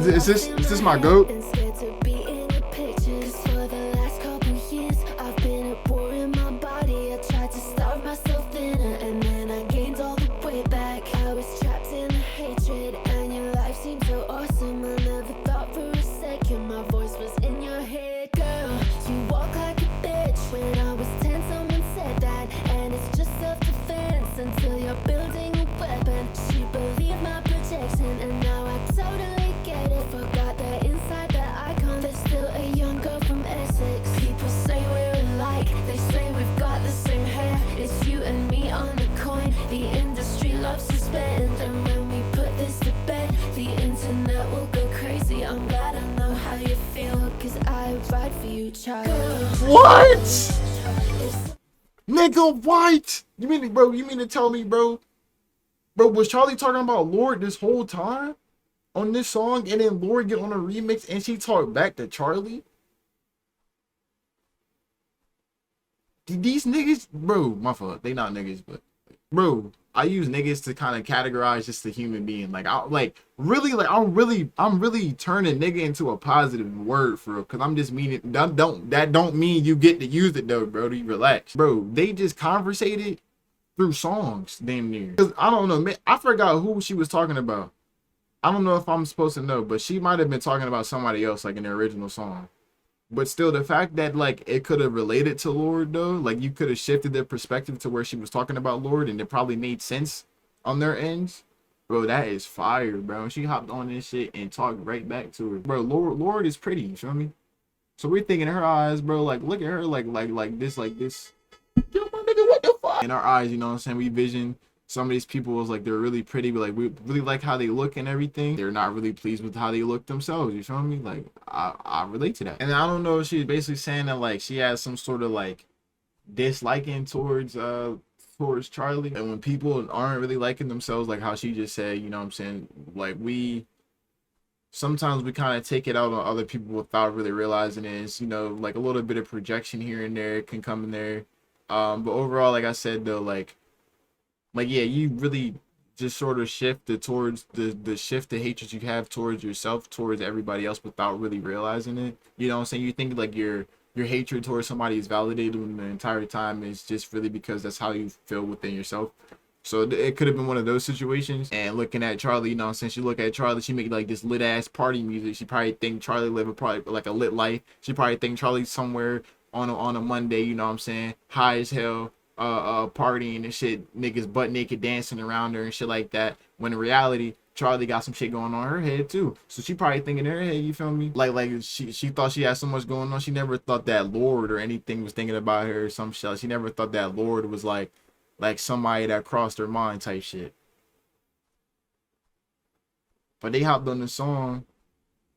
Is this my goat? Been scared to be in your pictures. For the last couple years, I've been at war in my body. I tried to starve myself thinner, and then I gained all the way back. I was trapped in the hatred, and your life seemed so awesome. I never thought for a second my voice was in your head. Girl, you walk like a bitch. When I was 10, someone said that, and it's just self-defense until you're building a weapon. She believed my protection, and now I totally get it. Forgot that inside that icon, there's still a young girl from Essex. People say we're alike, they say we've got the same hair. It's you and me on the coin, the industry loves to spend. And when we put this to bed, the internet will go crazy. I'm glad I know how you feel, cause I ride for you, child. What? Nigga, what? You mean to tell me, bro, was Charlie talking about Lord this whole time on this song, and then Lord get on a remix and she talked back to Charlie? These niggas, bro, my fault. They not niggas, but bro, I use niggas to kind of categorize just a human being. Like I'm really turning nigga into a positive word for real. Cause I'm just meaning that don't mean you get to use it though, bro. You relax, bro. They just conversated through songs, damn near. Cause I don't know, man. I forgot who she was talking about. I don't know if I'm supposed to know, but she might have been talking about somebody else, like in the original song. But still, the fact that like it could have related to Lord though, like you could have shifted their perspective to where she was talking about Lord, and it probably made sense on their ends, bro. That is fire, bro. She hopped on this shit and talked right back to her, bro. Lord is pretty, you feel me? So we're thinking in her eyes, bro, like look at her, like this. Yo, my nigga, what the fuck? In our eyes, you know what I'm saying? We vision some of these people was like they're really pretty, but like we really like how they look and everything. They're not really pleased with how they look themselves, you feel me? Like I relate to that. And I don't know if she's basically saying that like she has some sort of like disliking towards Charlie, and when people aren't really liking themselves, like how she just said, you know what I'm saying, like sometimes we kind of take it out on other people without really realizing it. It's, you know, like a little bit of projection here and there can come in there. But overall, like I said though, like yeah, you really just sort of shifted towards the shift the hatred you have towards yourself, towards everybody else without really realizing it. You know what I'm saying? You think like your hatred towards somebody is validated when the entire time is just really because that's how you feel within yourself. So it could have been one of those situations. And looking at Charlie, you know what I'm saying? She look at Charlie, she make like this lit ass party music. She probably think Charlie live probably like a lit life. She probably think Charlie's somewhere on a Monday, you know what I'm saying? High as hell. Partying and shit, niggas butt naked dancing around her and shit like that, when in reality Charlie got some shit going on in her head too. So she probably thinking in her head, you feel me, like she thought she had so much going on. She never thought that Lord or anything was thinking about her or some shit. She never thought that Lord was like somebody that crossed her mind type shit. But they hopped on the song,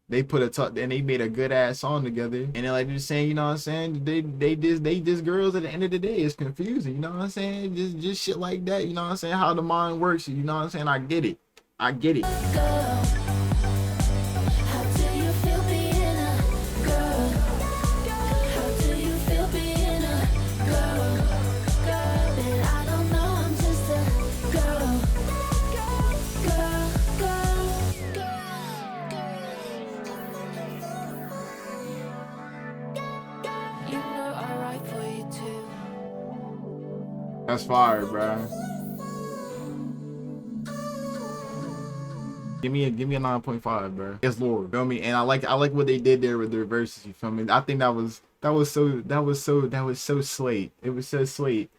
they put and they made a good ass song together, and then like they're saying, you know what I'm saying, they just girls at the end of the day. It's confusing, you know what I'm saying, just shit like that, you know what I'm saying, how the mind works, you know what I'm saying. I get it. Girl, how do you feel being a girl? How do you feel being a girl? And I don't know, I'm just a girl. You know I write for you too. That's fire, bro. Give me a 9.5, bro. It's Lord, feel me? And I like what they did there with their verses, you feel me? I think that was so sweet. It was so sweet.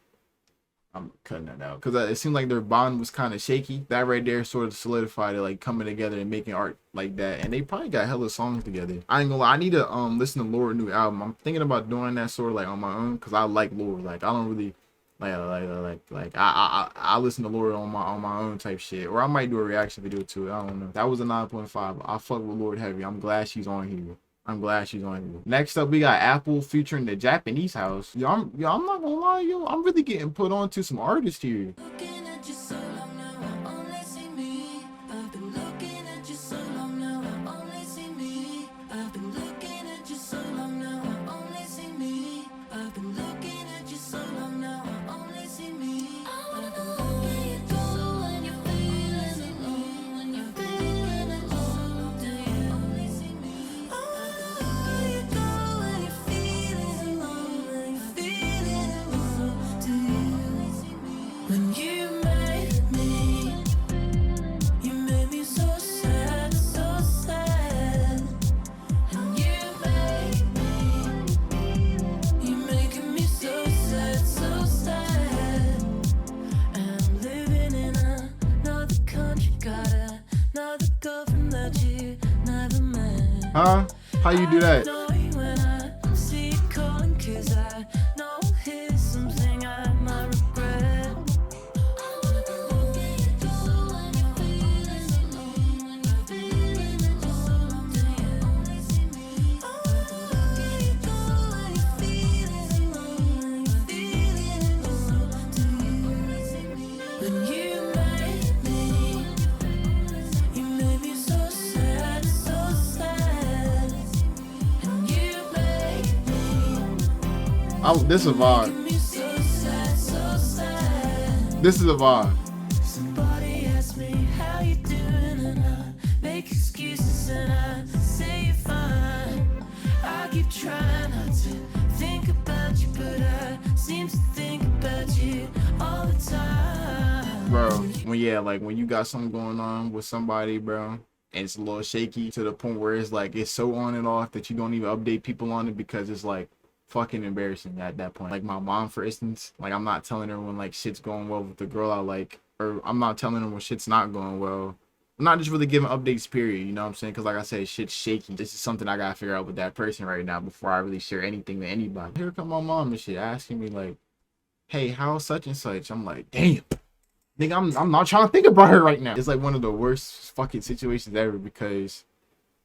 I'm cutting that out because it seemed like their bond was kind of shaky. That right there sort of solidified it, like coming together and making art like that. And they probably got hella songs together. I ain't gonna lie, I need to listen to Lord's new album. I'm thinking about doing that sort of like on my own because I like Lord. Like I don't really I listen to Lord on my own type shit, or I might do a reaction video to it. I don't know. That was a 9.5. I fuck with Lord heavy. I'm glad she's on here. Next up, we got Apple featuring the Japanese House. I'm not gonna lie, yo. I'm really getting put on to some artists here. Looking at you so long now, I only see me. I've been looking at you so long now, I only see me. I've been looking at you so long now, I only see me. I've been looking at you so long now, I only see me. I wanna know where you go when you're feeling alone, when you're feeling alone. Do you Huh? How you do that? Oh, this is a vibe. This is a vibe. Somebody asked me how you doing, and I make excuses and I say you're fine. I keep trying not to think about you, but I seem to think about you all the time. Bro, when you got something going on with somebody, bro, and it's a little shaky to the point where it's like it's so on and off that you don't even update people on it because it's like fucking embarrassing at that point. Like my mom, for instance, like I'm not telling her when like shit's going well with the girl I like, or I'm not telling her when shit's not going well. I'm not just really giving updates, period, you know what I'm saying? Because like I said, shit's shaky. This is something I gotta figure out with that person right now before I really share anything to anybody. Here come my mom and shit asking me like, hey, how's such and such? I'm like, damn, nigga, I'm not trying to think about her right now. It's like one of the worst fucking situations ever because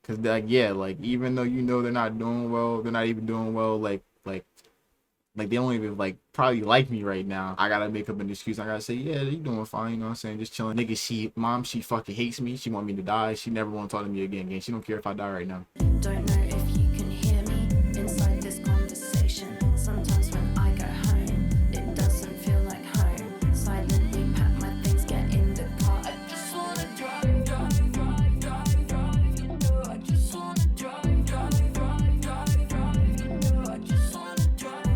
like, yeah, like even though you know they're not doing well, they're not even doing well, like they don't even like probably like me right now. I gotta make up an excuse. I gotta say, yeah, you doing fine, you know what I'm saying? Just chilling. Nigga, mom, she fucking hates me. She want me to die. She never want to talk to me again. She don't care if I die right now. Don't know if you can hear me inside this conversation. Sometimes when I go home, it doesn't feel like home. Silently pack my things, get in the car. I just wanna drive. I just wanna drive. I just wanna drive.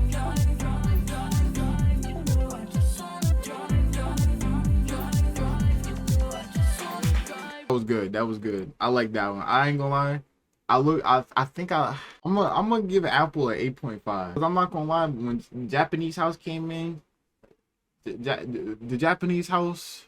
That was good. That was good. I like that one. I ain't gonna lie. I think I'm gonna give Apple an 8.5. Cause I'm not gonna lie. When Japanese house came in, the Japanese house,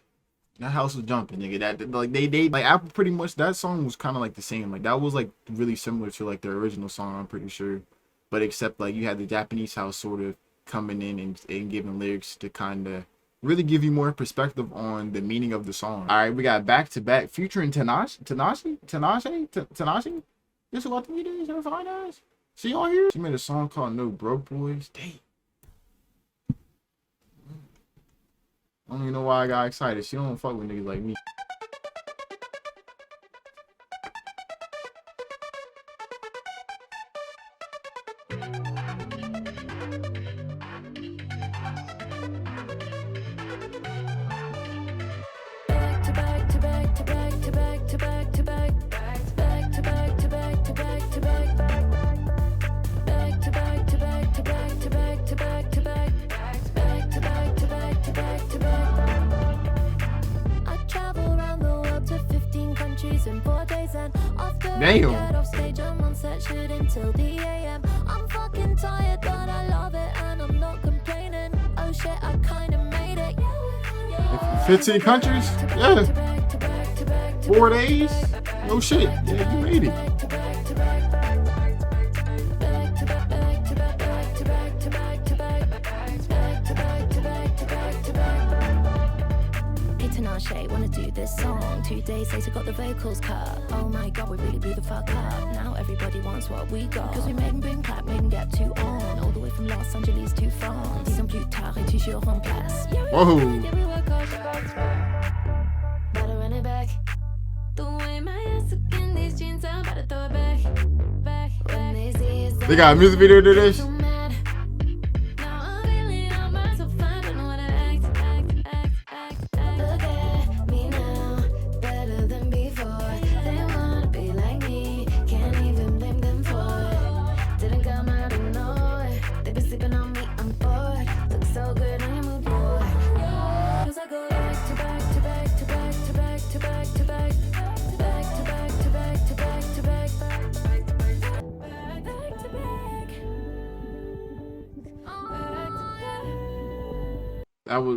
that house was jumping, nigga. That like they like Apple pretty much. That song was kind of like the same. Like that was like really similar to like the original song. I'm pretty sure, but except like you had the Japanese house sort of coming in and giving lyrics to kind of really give you more perspective on the meaning of the song. All right, we got Back to Back featuring Tinashe. This is what we do. Her fine ass. She on here. She made a song called No Broke Boys. Damn. I don't even know why I got excited. She don't fuck with niggas like me. In 4 days and after Damn. I get off stage, I'm on set shooting till the AM. I'm fucking tired, but I love it and I'm not complaining. Oh shit, I kinda made it. 15 countries? Yeah. 4 days? No shit. Yeah, you made it. Tinashe, wanna do this song. 2 days later got the vocals cut. Oh my god, we really blew the fuck up. Now everybody wants what we got. Cause we made them boom clap, made them get too on. All the way from Los Angeles to France. 10 ans plus tard et toujours en place. Whoa. Better run it back. The way my ass look in these jeans, I'm about to throw it back. When they see us, They got a music video to this? so mad. Now I'm feeling on myself, I don't know what to act. Look at me now, better than before. They wanna be like me, can't even blame them for it. Didn't come out of nowhere, they been sleeping on me, I'm bored. Look so good on your mood board. Cause I go back to back to back to back to back to back to back. Back to back to back to back to back. Back to back.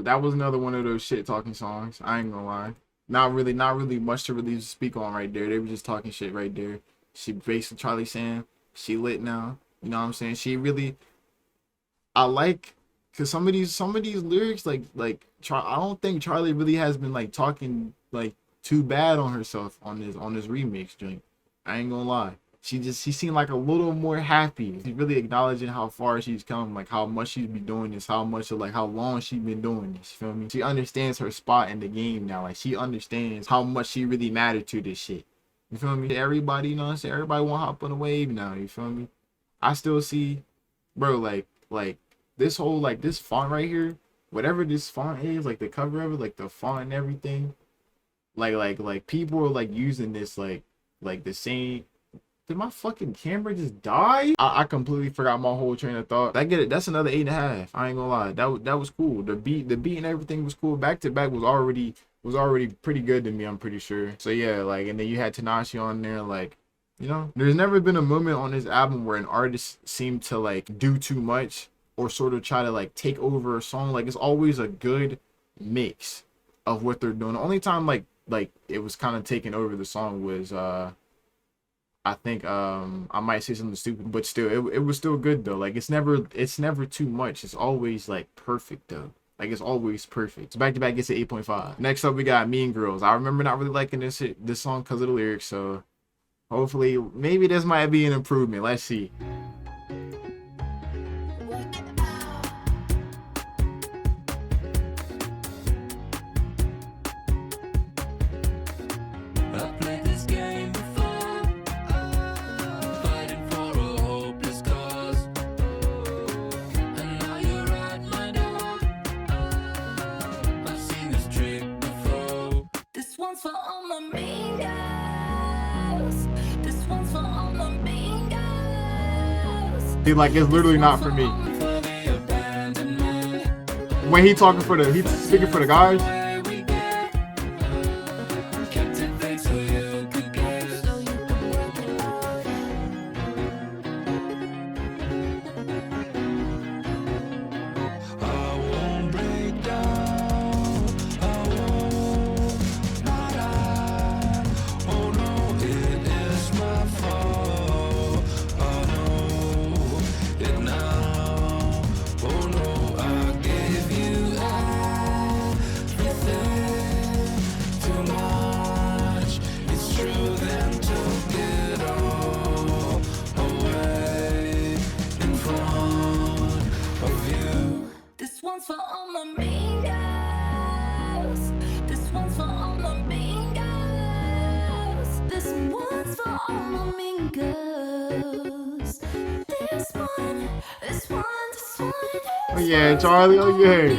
That was another one of those shit talking songs. I ain't gonna lie. Not really much to really speak on right there. They were just talking shit right there. She basically Charlie saying she lit now. You know what I'm saying? She really, I like, cause some of these lyrics like I don't think Charlie really has been like talking like too bad on herself on this remix joint. I ain't gonna lie. She seemed like a little more happy. She's really acknowledging how far she's come, like how much she's been doing this, how much of like how long she's been doing this. You feel me? She understands her spot in the game now. Like she understands how much she really mattered to this shit. You feel me? Everybody, you know what I'm saying? Everybody want to hop on the wave now. You feel me? I still see, bro, like this whole like this font right here, whatever this font is, like the cover of it, like the font and everything, like people are like using this like the same. Did my fucking camera just die? I completely forgot my whole train of thought. I get it. That's another 8.5. I ain't gonna lie. That was cool. The beat and everything was cool. Back to back was already pretty good to me. I'm pretty sure. So yeah, like, and then you had Tinashe on there. Like, you know, there's never been a moment on this album where an artist seemed to like do too much or sort of try to like take over a song. Like it's always a good mix of what they're doing. The only time like it was kind of taking over the song was I think I might say something stupid, but still it was still good though. Like it's never too much. It's always like perfect though. Like it's always perfect. So back to back gets an 8.5. Next up we got Mean Girls. I remember not really liking this song because of the lyrics, so hopefully maybe this might be an improvement. Let's see. For all my mean girls. This one's for all my mean girls. He like it's literally not for me. When he's speaking for the guys. For all my mean girls. This one's for all my mean girls. This one's for all my mean girls. This one. Oh yeah, Charlie. Oh yeah.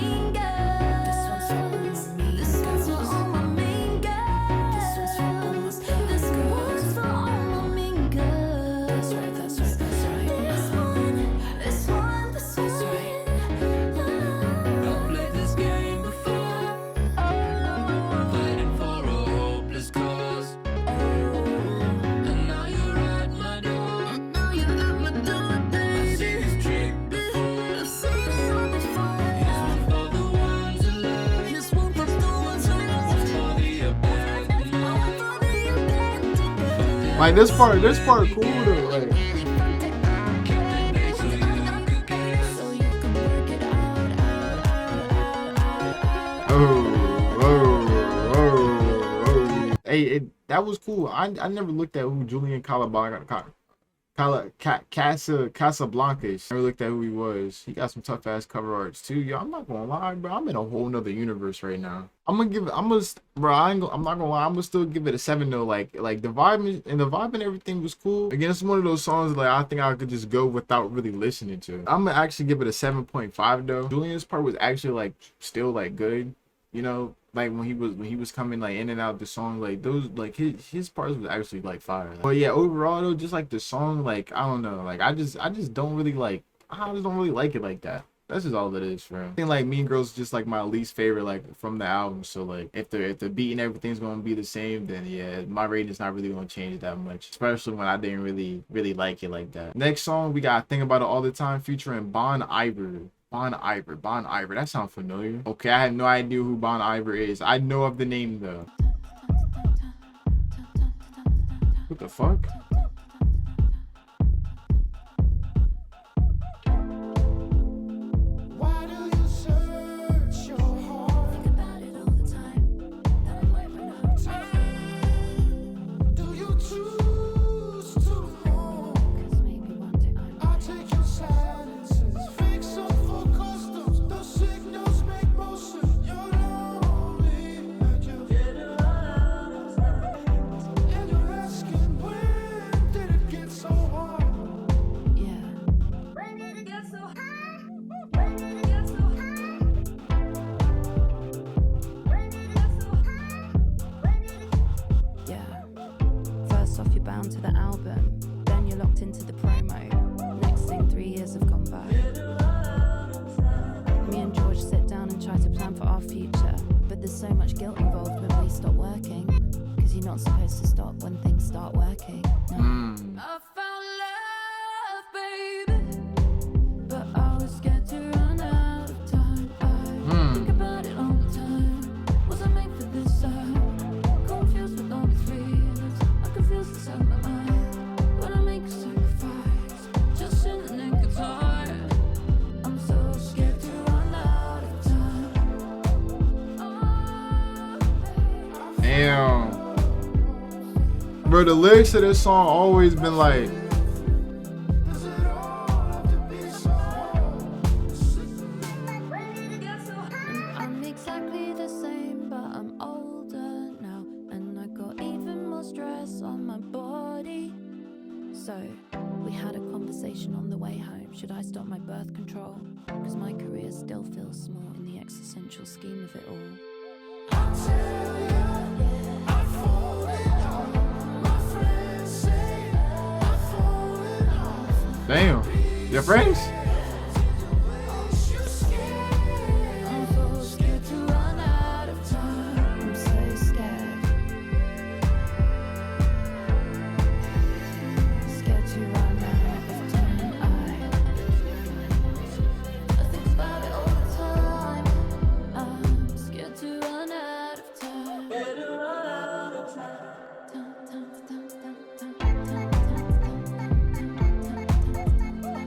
Like this part cool though. Like. Oh. Hey, that was cool. I never looked at who Julian Casablancas. Never looked at who he was. He got some tough ass cover arts too. Yo, I'm not gonna lie, bro. I'm in a whole nother universe right now. I'm not gonna lie. I'm gonna still give it a 7 though. Like the vibe and everything was cool. Again, it's one of those songs like I think I could just go without really listening to. I'm gonna actually give it a 7.5 though. Julian's part was actually like still like good. You know, like when he was coming like in and out of the song, like those like his parts was actually like fire. But yeah, overall though, just like the song, like I don't know, like I just don't really like it like that. That's just all it is for him. I think like Mean Girls is just like my least favorite like from the album. So like if the beat and everything's gonna be the same, then yeah, my rating's not really gonna change that much. Especially when I didn't really like it like that. Next song we got Think About It All the Time featuring Iver. Bon Iver. That sounds familiar. Okay, I had no idea who Bon Iver is. I know of the name though. What the fuck? Damn. Bro, the lyrics to this song always been like, I'm exactly the same, but I'm older now, and I got even more stress on my body. So we had a conversation on the way home. Should I stop my birth control? Because my career still feels small in the existential scheme of it all. damn. Your friends? I'm so scared to run out of time. I'm so scared. Scared to run out of time. I think about it all the time. I'm scared to run out of time.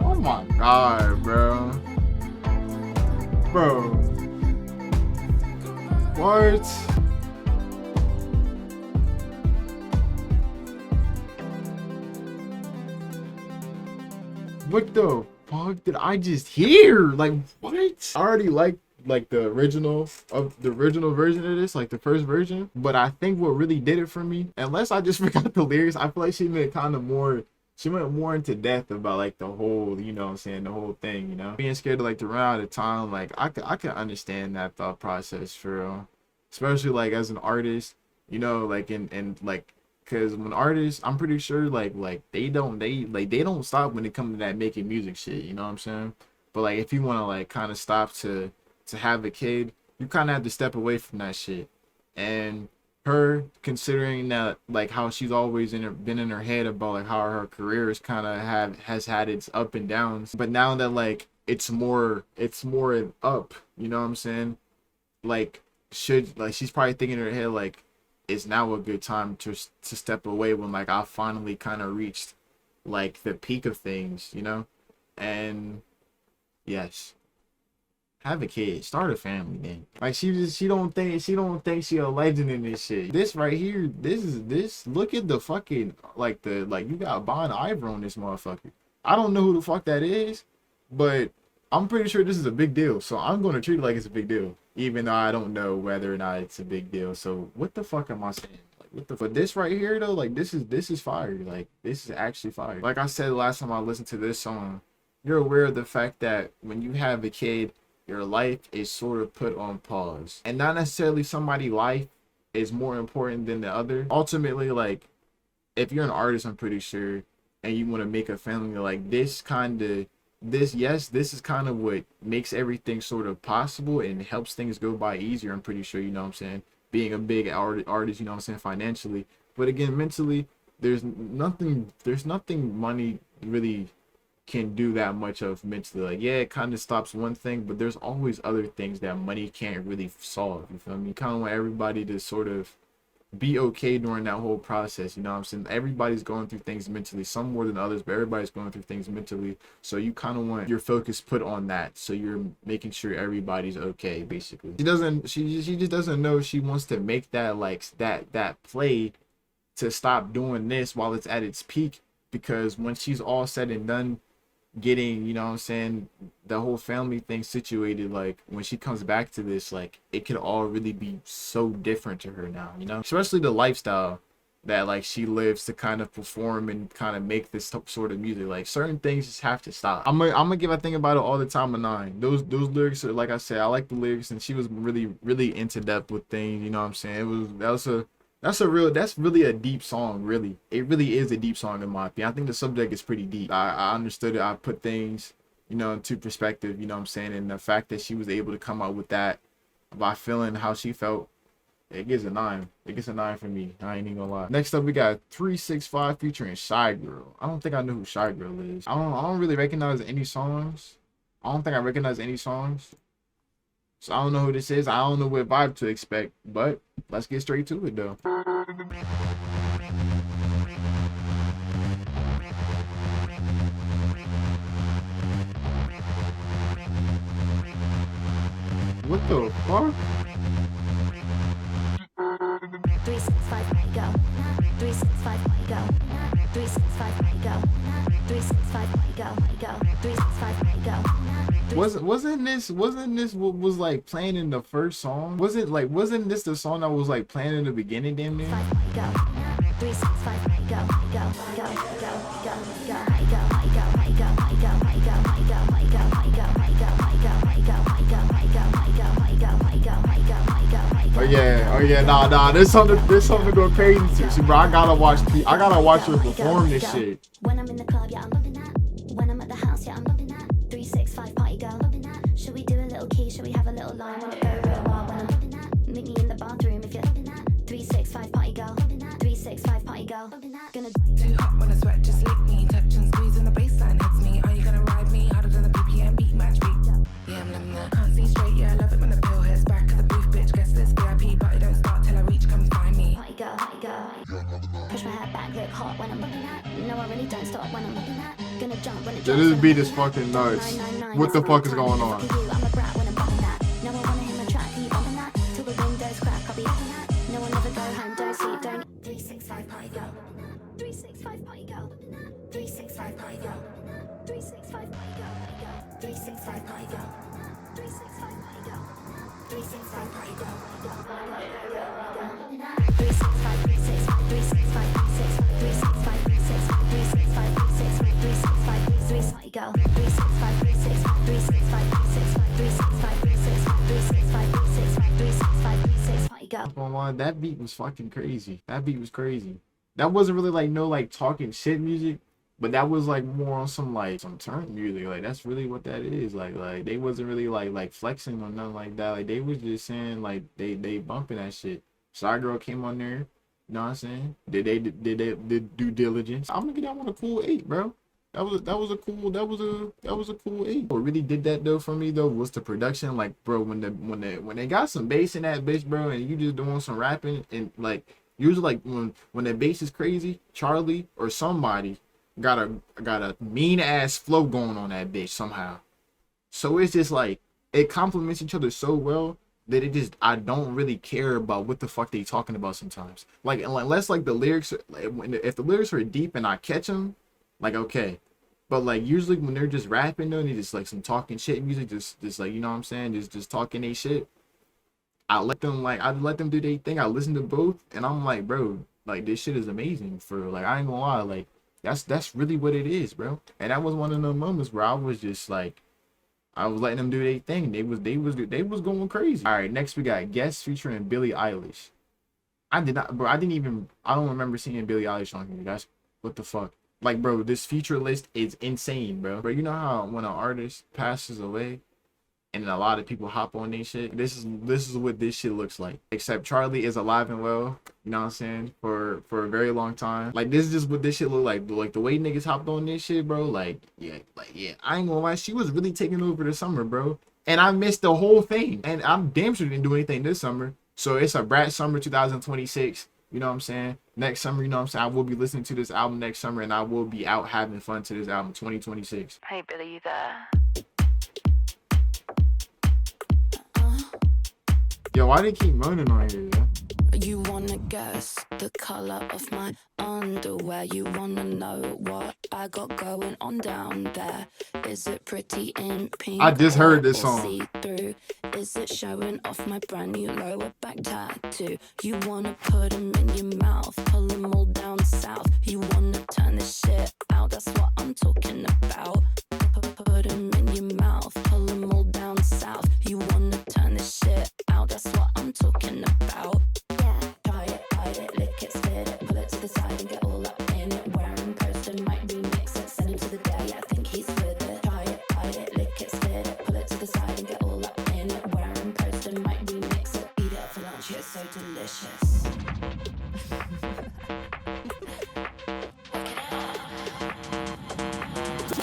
Oh my god, bro. Bro. What? What the fuck did I just hear? Like, what? I already like the original version of this, like the first version. But I think what really did it for me, unless I just forgot the lyrics, I feel like she went more into depth about like the whole, you know what I'm saying, the whole thing, you know, being scared to like to run out of time. Like I could understand that thought process for real, especially like as an artist, you know, like and like, because when artists, I'm pretty sure like they don't stop when it comes to that making music shit, you know what I'm saying. But like if you want to like kind of stop to have a kid, you kind of have to step away from that shit. And her, considering that like how she's always been in her head about like how her career is kind of has had its up and downs, but now that like it's more up, you know what I'm saying, like she's probably thinking in her head like it's now a good time to step away when like I finally kind of reached like the peak of things, you know. And yes, have a kid, start a family, man. Like she don't think she a legend in this shit. This right here, this look at the fucking like you got Bon Iver on this motherfucker. I don't know who the fuck that is, but I'm pretty sure this is a big deal. So I'm gonna treat it like it's a big deal, even though I don't know whether or not it's a big deal. So what the fuck am I saying? Like what the fuck? This right here though, like this is fire. Like this is actually fire. Like I said last time I listened to this song, you're aware of the fact that when you have a kid, your life is sort of put on pause, and not necessarily somebody's life is more important than the other. Ultimately, like if you're an artist, I'm pretty sure, and you want to make a family, like this is kind of what makes everything sort of possible and helps things go by easier. I'm pretty sure, you know what I'm saying, being a big artist, you know what I'm saying, financially. But again, mentally, there's nothing money really can do that much of mentally. Like yeah, it kind of stops one thing, but there's always other things that money can't really solve, you feel me? You kind of want everybody to sort of be okay during that whole process, you know what I'm saying? Everybody's going through things mentally, some more than others, but everybody's going through things mentally. So you kind of want your focus put on that, so you're making sure everybody's okay, basically. She just doesn't know she wants to make that like that play to stop doing this while it's at its peak, because when she's all said and done getting, you know what I'm saying, the whole family thing situated, like when she comes back to this, like it could all really be so different to her now, you know, especially the lifestyle that like she lives to kind of perform and kind of make this sort of music. Like certain things just have to stop. I'm gonna give, I think about it all the time, a 9. Those lyrics are, like I said, I like the lyrics, and she was really into depth with things, you know what I'm saying. That's really a deep song, really. It really is a deep song in my opinion. I think the subject is pretty deep. I understood it. I put things, you know, into perspective, you know what I'm saying? And the fact that she was able to come out with that by feeling how she felt, it gets a 9. It gets a 9 for me. I ain't even gonna lie. Next up, we got 365 featuring Shygirl. I don't think I know who Shygirl is. I don't really recognize any songs. I don't think I recognize any songs. So I don't know who this is. I don't know what vibe to expect, but let's get straight to it though. What the fuck? 365 365 party girl. 365 party girl. 365 party girl. 365 party girl. 365 party girl. Wasn't this what was like playing in the first song? Wasn't this the song that was like playing in the beginning, damn near? 365 party girl. Oh yeah, nah. There's something to go crazy to. See, bro, I gotta watch her perform this shit. When I'm in the club, yeah, I'm loving that. When I'm at the house, yeah, I'm loving that. 365 party girl, loving that. Should we do a little key? Should we have a little line? Wanna go real wild when I'm loving that. Meet me in the bathroom if you're loving that. 365 party girl, loving that. 365 party girl, loving that. Gonna Too hot when I sweat, just lick me. Touch and squeeze and the baseline hits me. Are you gonna ride me harder than the BPM beat match beat? Yeah, I'm loving that. Can't see straight, yeah, I love it when the pill hits back at the booth, bitch. Guess this VIP, but it don't start till I reach. Come find me. party girl, party girl. Push my head back, look hot when I'm looking at. No, I really don't stop when I'm looking at. Gonna jump when it Yeah, drops. this beat is fucking nuts. What the fuck is going on? I'm a brat when I'm bumping that. No, I wanna hear my track, keep bumping that. Till the windows crack, I'll be having that. No, I'll never go home, don't sleep, don't. 365 party girl. 365 party girl. 365 party girl. 365 party girl. 365 party girl. 365 party girl. 365 party girl. 365, 365, 365, 365, 365, 365, 365, girl. 365, 365, 365, 365, 365, girl. That beat was fucking crazy. That beat was crazy. That wasn't really like no like talking shit music, but that was like more on some turn music. Like that's really what that is. Like they wasn't really like flexing or nothing like that. Like they was just saying like they bumping that shit. Shygirl came on there, you know what I'm saying? Did due diligence. I'm gonna get that one a cool 8, bro. That was a cool 8. What really did that though for me though was the production. Like bro, when they got some bass in that bitch, bro, and you just doing some rapping and like usually like when the bass is crazy, Charli or somebody got a mean ass flow going on that bitch somehow. So it's just like it complements each other so well that I don't really care about what the fuck they talking about sometimes. Like unless like the lyrics, if the lyrics are deep and I catch them, like okay. But like usually when they're just rapping though, and they just like some talking shit music, just like you know what I'm saying, just talking they shit. I let them do their thing. I listen to both, and I'm like, bro, like this shit is amazing for like I ain't gonna lie, like that's really what it is, bro. And that was one of the moments where I was just like. I was letting them do their thing. They was going crazy. All right, next we got guest featuring Billie Eilish. I don't remember seeing Billie Eilish on here. That's what the fuck. Like, bro, this feature list is insane, bro. Bro, you know how when an artist passes away, and a lot of people hop on their shit. This is what this shit looks like. Except Charli is alive and well. You know what I'm saying? For a very long time. Like this is just what this shit look like. Like the way niggas hopped on this shit, bro. Like yeah. I ain't gonna lie. She was really taking over the summer, bro. And I missed the whole thing. And I'm damn sure didn't do anything this summer. So it's a Brat summer 2026. You know what I'm saying? Next summer, you know what I'm saying? I will be listening to this album next summer, and I will be out having fun to this album 2026. Hey Billie, you there? Yo, why they keep moaning on here, yo? You wanna guess the color of my underwear? You wanna know what I got going on down there? Is it pretty in pink? I just heard this or song. see-through? Is it showing off my brand new lower back tattoo? You wanna put them in your mouth, pull them all down south. You wanna turn this shit out, that's what I'm talking about. Put them in your mouth, pull them all down south. You wanna turn this shit out, that's what I'm talking about. Yeah, try it, bite it, lick it, spit it, pull it to the side and get all up in it. Wearing poster, might remix it, send him to the day, I think he's with it. Try it, bite it, lick it, spit it, pull it to the side and get all up in it. Wearing poster, might remix it, eat it for lunch, it's so delicious.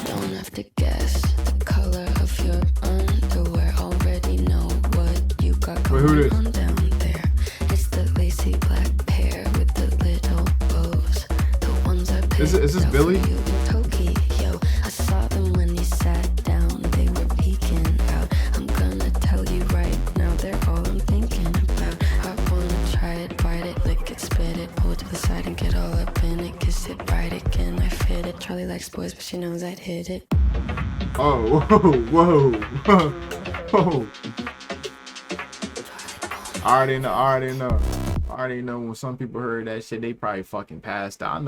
Don't have to guess the color of your underwear. Already know what you got Wait, who going this? on down there. It's the lacy black pair with the little bows. The ones I picked Is this out Billie? for you in Tokyo. I saw them when you sat down. They were peeking out. I'm gonna tell you right now, they're all I'm thinking about. I wanna try it, bite it, lick it, spit likes boys, but she knows I'd hit it. Oh, whoa, whoa, whoa. I already know when some people heard that shit, they probably fucking passed out. I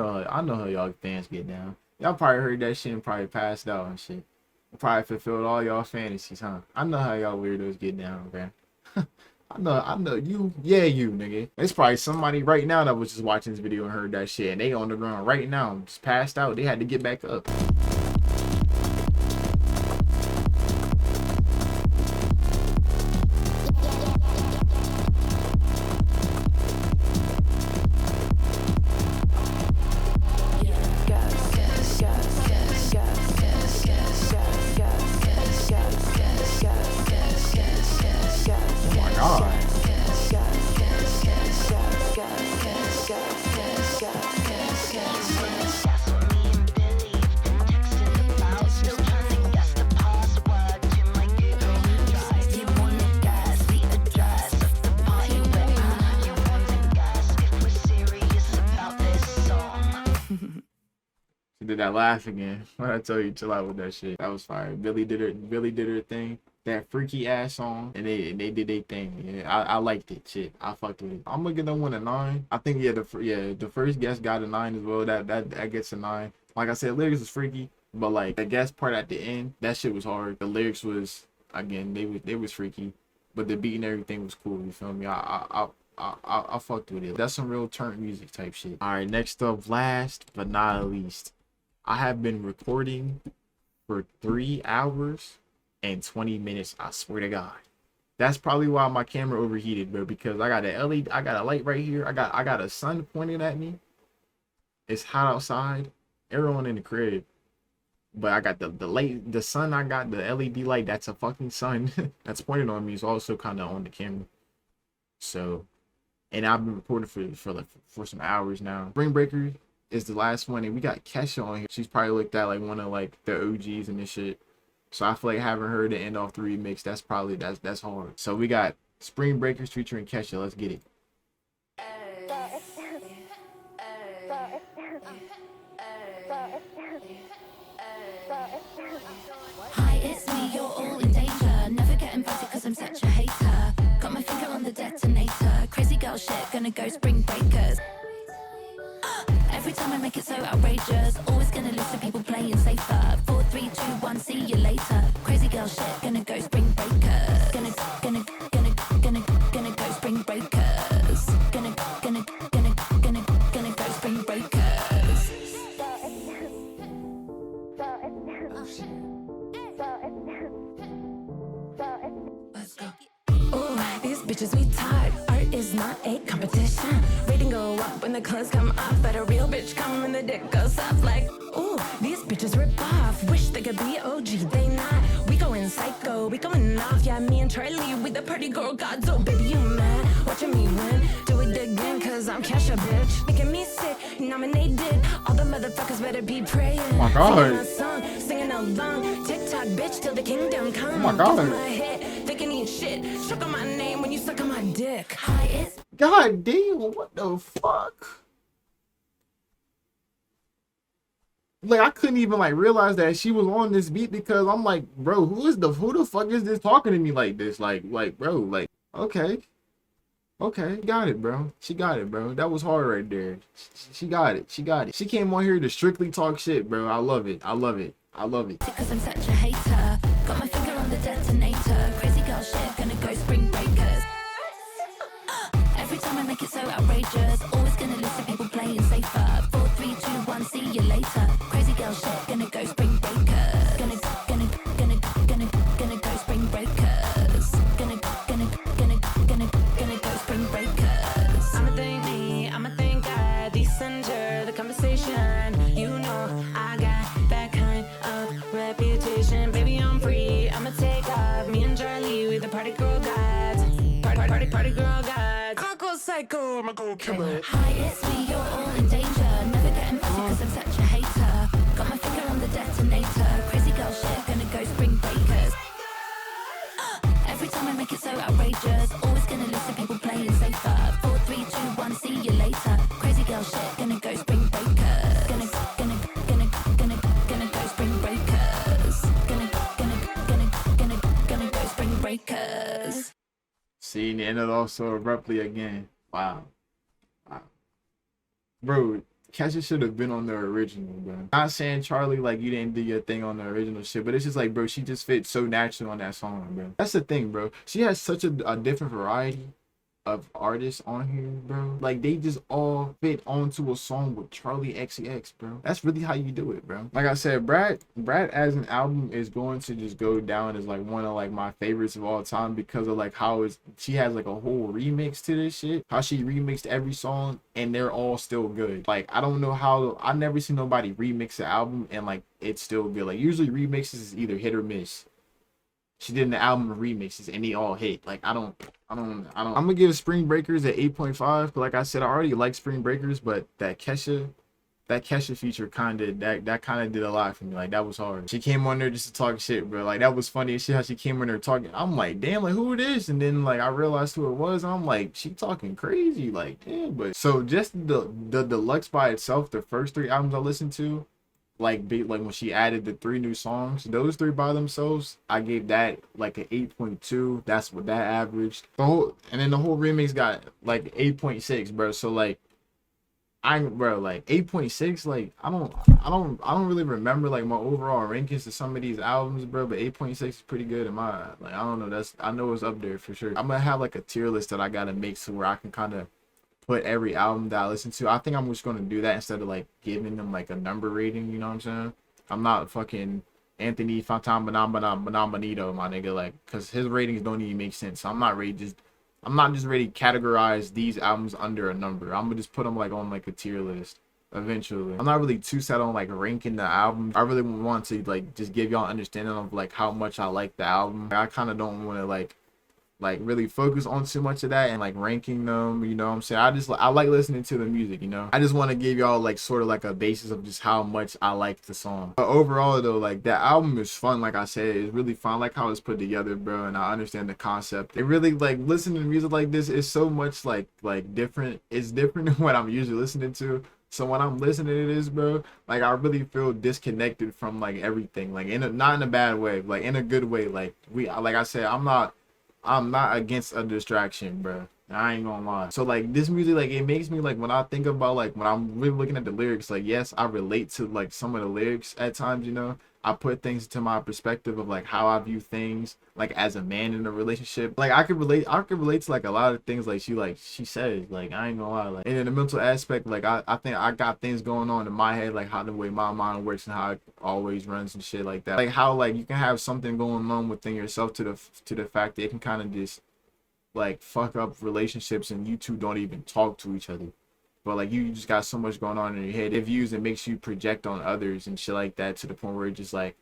know how y'all fans get down. Y'all probably heard that shit and probably passed out and shit. Probably fulfilled all y'all fantasies, huh? I know how y'all weirdos get down, man. I know you, yeah, you, nigga. It's probably somebody right now that was just watching this video and heard that shit, and they on the ground right now, just passed out. They had to get back up. Did that laugh again when I tell you chill out with that shit. That was fire. Billie did her thing. That freaky ass song, and they did their thing. Yeah, I liked it. Shit, I fucked with it. I'm gonna give them one a 9. I think the first guest got a 9 as well. That gets a 9. Like I said, lyrics was freaky, but like the guest part at the end, that shit was hard. The lyrics was, again, they was freaky, but the beat and everything was cool. You feel me? I fucked with it. That's some real turn music type shit. All right, next up, last but not least. I have been recording for 3 hours and 20 minutes. I swear to God. That's probably why my camera overheated, bro. Because I got a LED, I got a light right here. I got a sun pointing at me. It's hot outside. Everyone in the crib. But I got the light, the sun. I got the LED light. That's a fucking sun that's pointing on me. It's also kind of on the camera. So, and I've been recording for some hours now. Spring Breakers is the last one, and we got Kesha on here. She's probably looked at like one of like the OGs and this shit. So I feel like having her to end off the remix, that's hard. So we got Spring Breakers featuring Kesha. Let's get it. Hi, it's me, you're all in danger. Never get invited cause I'm such a hater. Got my finger on the detonator. Crazy girl shit, gonna go Spring Breakers. Every time I make it so outrageous, always gonna listen to people playing safer. 4, 3, 2, 1, see you later. Crazy girl shit, gonna go Spring Breakers. Gonna go Spring Breakers. Gonna go Spring Breakers. Let's go. Ooh, these bitches we type. Art is not a competition. Rating go up when the clothes come off, but a real bitch come when the dick goes up. Like, ooh, these bitches rip off. Wish they could be OG, they not. We going psycho, we going off. Yeah, me and Charlie, we the party girl gods. Oh, baby, you mad? Watching me win. Do it again, cause I'm Kesha, bitch. Making me sick, nominated. All the motherfuckers better be praying. Oh my God. Singing a song, singing along. TikTok, bitch, till the kingdom come. Oh my God. My head, they can eat shit. Suck on my name when you suck on my dick. Hi, it's God damn, what the fuck? Like, I couldn't even like realize that she was on this beat because I'm like, bro, who the fuck is this talking to me like this? Like, bro, like, okay, got it, bro. She got it, bro. That was hard right there. She got it. She came on here to strictly talk shit, bro. I love it. because I'm such a hater. Got my finger on the detonator. Crazy girl shit, gonna go Spring Breakers. Every time I make it so outrageous, always gonna listen to people playing safer. 4, 3, 2, 1, see you later. Crazy girl shit, gonna go Spring Breakers. Gonna go Spring Breakers. Gonna go Spring Breakers. I'ma thank God, the center, the conversation. You know I got that kind of reputation. Baby, I'm free. I'ma take off. Me and Charlie, we the party girl gods. Party girl gods. I'ma go psycho, I'ma go killer. Hi, it's me, you're all in danger. Never get invited cause I'm such a hater. Got my finger on the detonator. Crazy girl shit, gonna go Spring Breakers. Every time I make it so outrageous, always gonna listen to people playing safer. 4, 3, 2, 1, see you later. Crazy girl shit, gonna go Spring Breakers. Gonna yes. See, and it off so abruptly again. Wow. Wow. Bro, Kesha should have been on the original, bro. Not saying Charli, like, you didn't do your thing on the original shit, but it's just like, bro, she just fits so naturally on that song, bro. That's the thing, bro. She has such a different variety of artists on here, bro. Like, they just all fit onto a song with Charli XCX, bro. That's really how you do it, bro. Like I said, Brat as an album is going to just go down as like one of like my favorites of all time because of like how she has like a whole remix to this shit. How she remixed every song and they're all still good. Like, I don't know how, I never seen nobody remix the album and like it's still good. Like, usually remixes is either hit or miss. She did an album of remixes and they all hit. Like, I'm gonna give Spring Breakers at 8.5. But like I said, I already like Spring Breakers, but that Kesha feature that kind of did a lot for me. Like, that was hard. She came on there just to talk shit, bro. Like, that was funny as shit how she came on there talking. I'm like, damn, like, who it is? And then like I realized who it was. I'm like, she talking crazy. Like, damn. But so just the deluxe by itself, the first 3 albums I listened to, like when she added the 3 new songs, those 3 by themselves, I gave that like an 8.2. That's what that averaged. And then the whole remix got like 8.6, bro. So like, like 8.6, like I don't really remember like my overall rankings to some of these albums, bro. But 8.6 is pretty good in my, like, I don't know. I know it's up there for sure. I'm gonna have like a tier list that I gotta make so where I can kind of put every album that I listen to. I think I'm just gonna do that instead of like giving them like a number rating, you know what I'm saying? I'm not fucking Anthony Fantamanito, my nigga, like, cause his ratings don't even make sense. So I'm not just ready to categorize these albums under a number. I'm gonna just put them like on like a tier list eventually. I'm not really too set on like ranking the album. I really want to like just give y'all understanding of like how much I like the album. I kind of don't want to like really focus on too much of that and like ranking them, you know what I'm saying? I like listening to the music, you know? I just want to give y'all like sort of like a basis of just how much I like the song. But overall though, like, that album is fun. Like I said, it's really fun. I like how it's put together, bro, and I understand the concept. It really, like, listening to music like this is so much like different. It's different than what I'm usually listening to. So when I'm listening to this, bro, like, I really feel disconnected from like everything, like not in a bad way, like in a good way. Like, like I said, I'm not against a distraction, bro. I ain't gonna lie. So like, this music, like, it makes me like, when I think about like when I'm really looking at the lyrics, like, yes, I relate to like some of the lyrics at times, you know. I put things into my perspective of like how I view things like as a man in a relationship. Like, I could relate to like a lot of things like she says. Like, I ain't gonna lie. Like, and in the mental aspect, like, I think I got things going on in my head, like how the way my mind works and how it always runs and shit like that. Like, how like you can have something going on within yourself to the fact that it can kind of just like fuck up relationships and you two don't even talk to each other. But like, you just got so much going on in your head. It views and makes you project on others and shit like that to the point where it just like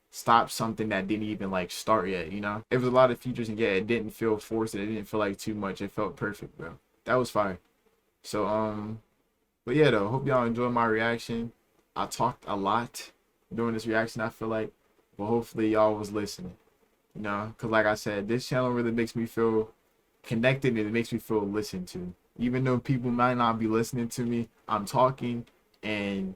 stops something that didn't even like start yet, you know? It was a lot of features and yeah, it didn't feel forced. It didn't feel like too much. It felt perfect, bro. That was fire. So but yeah though, hope y'all enjoyed my reaction. I talked a lot during this reaction, I feel like, but hopefully y'all was listening, you know? Because like I said, this channel really makes me feel connected and it makes me feel listened to. Even though people might not be listening to me, I'm talking and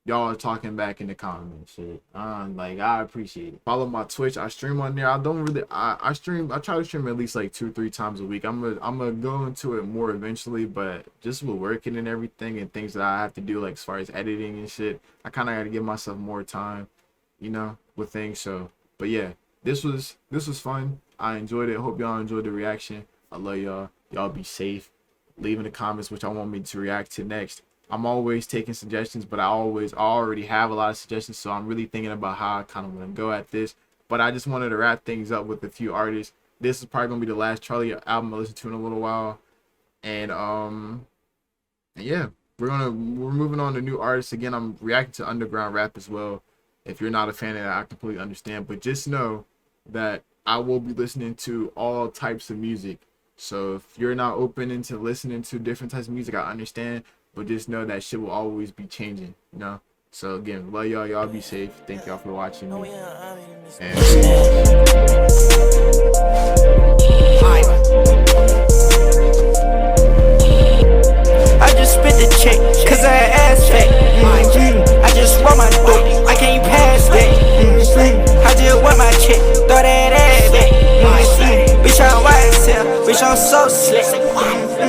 y'all are talking back in the comments. Shit. Like, I appreciate it. Follow my Twitch. I stream on there. I try to stream at least like 2-3 times a week. I'm gonna go into it more eventually, but just with working and everything and things that I have to do, like as far as editing and shit, I kind of got to give myself more time, you know, with things. So, but yeah, this was fun. I enjoyed it. Hope y'all enjoyed the reaction. I love y'all. Y'all be safe. Leave in the comments which I want me to react to next. I'm always taking suggestions, but I already have a lot of suggestions, so I'm really thinking about how I kind of want to go at this. But I just wanted to wrap things up with a few artists. This is probably gonna be the last Charli album I listen to in a little while, and yeah, we're moving on to new artists. Again, I'm reacting to underground rap as well. If you're not a fan of that, I completely understand, but just know that I will be listening to all types of music. So if you're not open into listening to different types of music, I understand, but just know that shit will always be changing, you know? So again, love y'all. Y'all be safe. Thank y'all for watching me. And I just spit the check, cause I asked that. I just want my dope, I can't pass that. I just want my check, throw that ass back. Bitch, I bitch, I'm so slick.